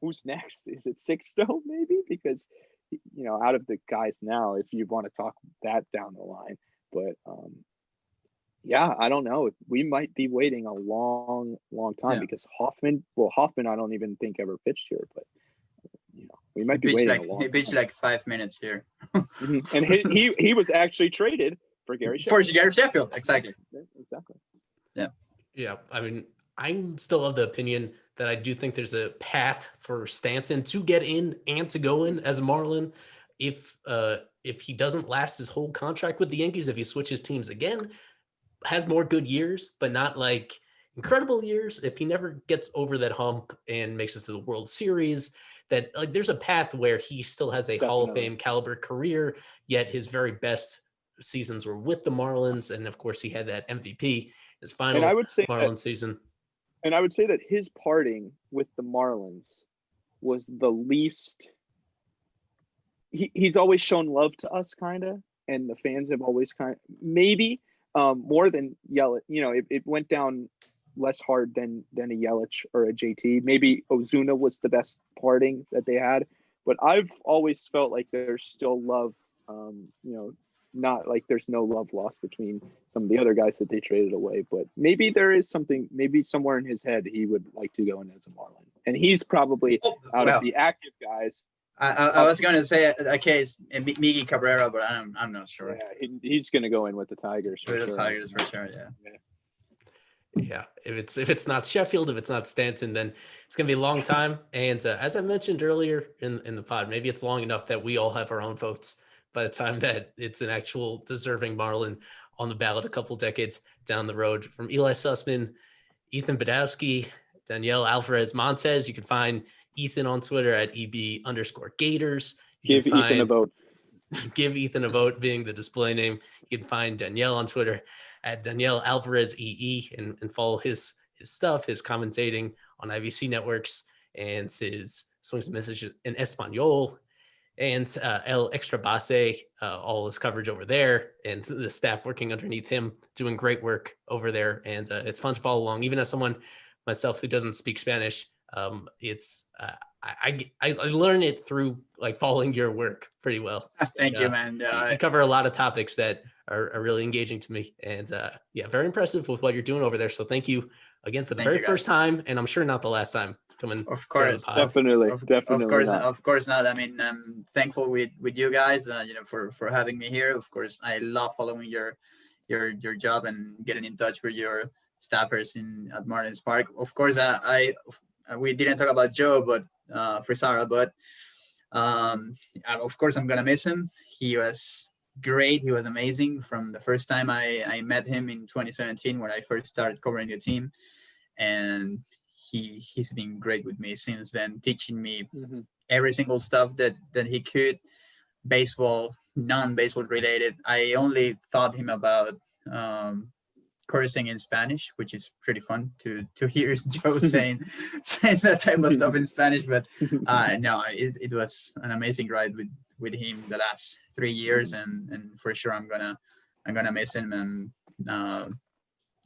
[SPEAKER 2] who's next? Is it Sixto maybe? Because out of the guys now, if you want to talk that down the line, but yeah, I don't know. We might be waiting a long time because Hoffman, I don't even think ever pitched here, but we might be waiting a long time.
[SPEAKER 3] He pitched like 5 minutes here.
[SPEAKER 2] Mm-hmm. And he was actually traded for Gary Sheffield.
[SPEAKER 3] For Gary Sheffield, exactly.
[SPEAKER 1] Yeah. I mean, I'm still of the opinion that I do think there's a path for Stanton to get in and to go in as a Marlin. If he doesn't last his whole contract with the Yankees, if he switches teams again, has more good years, but not like incredible years. If he never gets over that hump and makes it to the World Series, that like there's a path where he still has a Hall of Fame caliber career, yet his very best seasons were with the Marlins. And of course he had that MVP, his final Marlins season.
[SPEAKER 2] And I would say that his parting with the Marlins was the least. He's always shown love to us, kind of, and the fans have always maybe more than Yelich. It went down less hard than a Yelich or a JT. Maybe Ozuna was the best parting that they had, but I've always felt like there's still love. Not like there's no love lost between some of the other guys that they traded away, but maybe there is something, maybe somewhere in his head, he would like to go in as a Marlin. And he's probably of the active guys.
[SPEAKER 3] I was going to say a case, Miggy Cabrera, but I'm not sure.
[SPEAKER 2] Yeah, he's going to go in with the Tigers.
[SPEAKER 3] For Tigers, for sure,
[SPEAKER 1] Yeah, if it's not Sheffield, if it's not Stanton, then it's going to be a long time. And as I mentioned earlier in the pod, maybe it's long enough that we all have our own votes by the time that it's an actual deserving Marlin on the ballot a couple decades down the road. From Eli Sussman, Ethan Budowsky, Daniel Álvarez Montes. You can find Ethan on Twitter at EB_Gators.
[SPEAKER 2] Give Ethan a vote.
[SPEAKER 1] Give Ethan a vote being the display name. You can find Danielle on Twitter at Daniel Álvarez EE and follow his stuff, his commentating on IVC Networks and his swings and misses in Español. And El Extrabase, all his coverage over there, and the staff working underneath him, doing great work over there. And it's fun to follow along, even as someone myself who doesn't speak Spanish. It's I learn it through like following your work pretty well.
[SPEAKER 3] Thank you, man.
[SPEAKER 1] You cover a lot of topics that are really engaging to me, and very impressive with what you're doing over there. So thank you again for the
[SPEAKER 3] Thank
[SPEAKER 1] very
[SPEAKER 3] you,
[SPEAKER 1] first
[SPEAKER 3] guys.
[SPEAKER 1] time, and I'm sure not the last time coming.
[SPEAKER 3] Of course,
[SPEAKER 2] Definitely, definitely not.
[SPEAKER 3] Of course not. I mean, I'm thankful with you guys, for having me here. Of course, I love following your job and getting in touch with your staffers at Marlins Park. Of course, we didn't talk about Joe, but Frisara, but of course I'm gonna miss him. He was great. He was amazing from the first time I met him in 2017 when I first started covering the team, and he's been great with me since then, teaching me every single stuff that he could, baseball, non-baseball related. I only taught him about cursing in Spanish, which is pretty fun to hear Joe saying that type of stuff in Spanish. But no, it was an amazing ride with him the last 3 years, and for sure I'm gonna miss him. And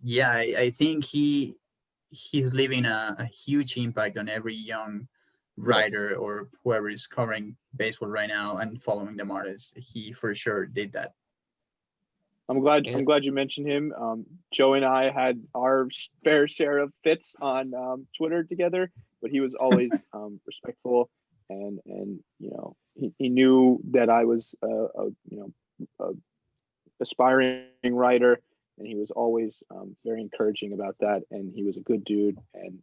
[SPEAKER 3] yeah, I think he's leaving a huge impact on every young writer or whoever is covering baseball right now and following the Marlins. He for sure did that.
[SPEAKER 2] I'm glad you mentioned him. Joe and I had our fair share of fits on Twitter together, but he was always respectful, and he knew that I was a aspiring writer, and he was always very encouraging about that. And he was a good dude, and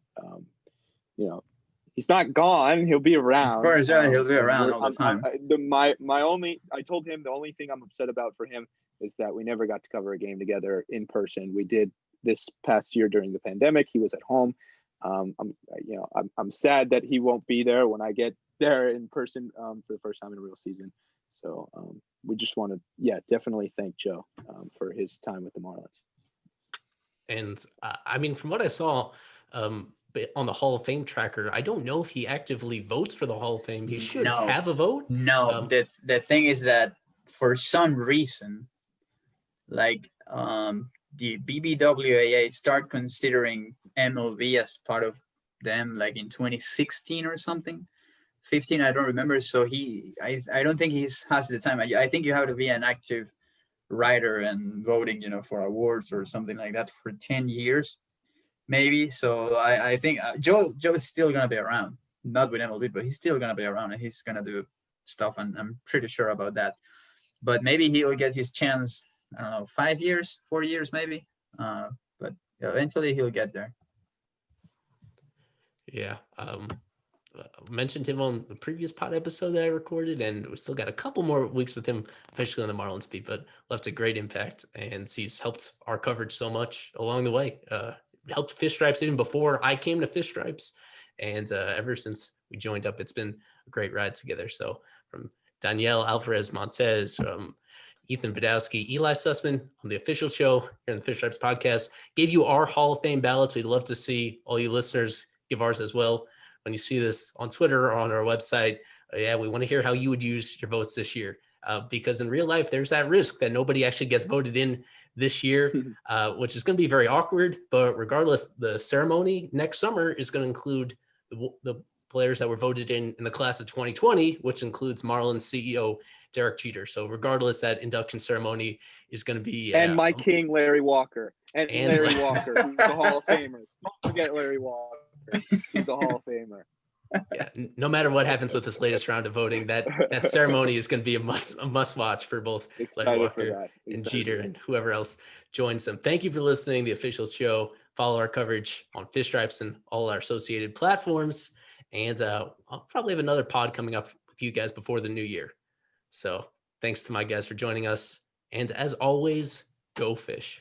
[SPEAKER 2] he's not gone. He'll be around.
[SPEAKER 3] Of course, yeah, he'll be around all the time.
[SPEAKER 2] I told him the only thing I'm upset about for him is that we never got to cover a game together in person. We did this past year during the pandemic. He was at home. I'm sad that he won't be there when I get there in person for the first time in a real season. So we just want to, definitely thank Joe for his time with the Marlins.
[SPEAKER 1] And I mean, from what I saw on the Hall of Fame tracker, I don't know if he actively votes for the Hall of Fame. He should have a vote.
[SPEAKER 3] No, the thing is that for some reason, like the BBWAA start considering MLB as part of them, like in 2016 or something, 15, I don't remember. So I don't think he has the time. I think you have to be an active writer and voting, for awards or something like that for 10 years, maybe. So I think Joe is still gonna be around, not with MLB, but he's still gonna be around and he's gonna do stuff, and I'm pretty sure about that. But maybe he'll get his chance. I don't know, 5 years, 4 years, maybe. But eventually he'll get there.
[SPEAKER 1] Yeah. Mentioned him on the previous pod episode that I recorded, and we still got a couple more weeks with him officially on the Marlins beat, but left a great impact, and he's helped our coverage so much along the way. Helped Fish Stripes even before I came to Fish Stripes, and ever since we joined up, it's been a great ride together. So from Daniel Álvarez Montes, from Ethan Budowsky, Eli Sussman on the official show here on the Fish Stripes podcast, gave you our Hall of Fame ballots. We'd love to see all you listeners give ours as well. When you see this on Twitter or on our website, we want to hear how you would use your votes this year. Because in real life, there's that risk that nobody actually gets voted in this year, which is going to be very awkward. But regardless, the ceremony next summer is going to include the players that were voted in the class of 2020, which includes Marlins CEO Derek Jeter. So regardless, that induction ceremony is going to be
[SPEAKER 2] and my king Larry Walker and Larry Walker, who's a Hall of Famer. Don't forget Larry Walker, who's a Hall of Famer.
[SPEAKER 1] Yeah, no matter what happens with this latest round of voting, that ceremony is going to be a must watch for both Larry Walker and Jeter and whoever else joins them. Thank you for listening to the official show. Follow our coverage on Fish Stripes and all our associated platforms. And I'll probably have another pod coming up with you guys before the new year. So thanks to my guys for joining us. And as always, go Fish.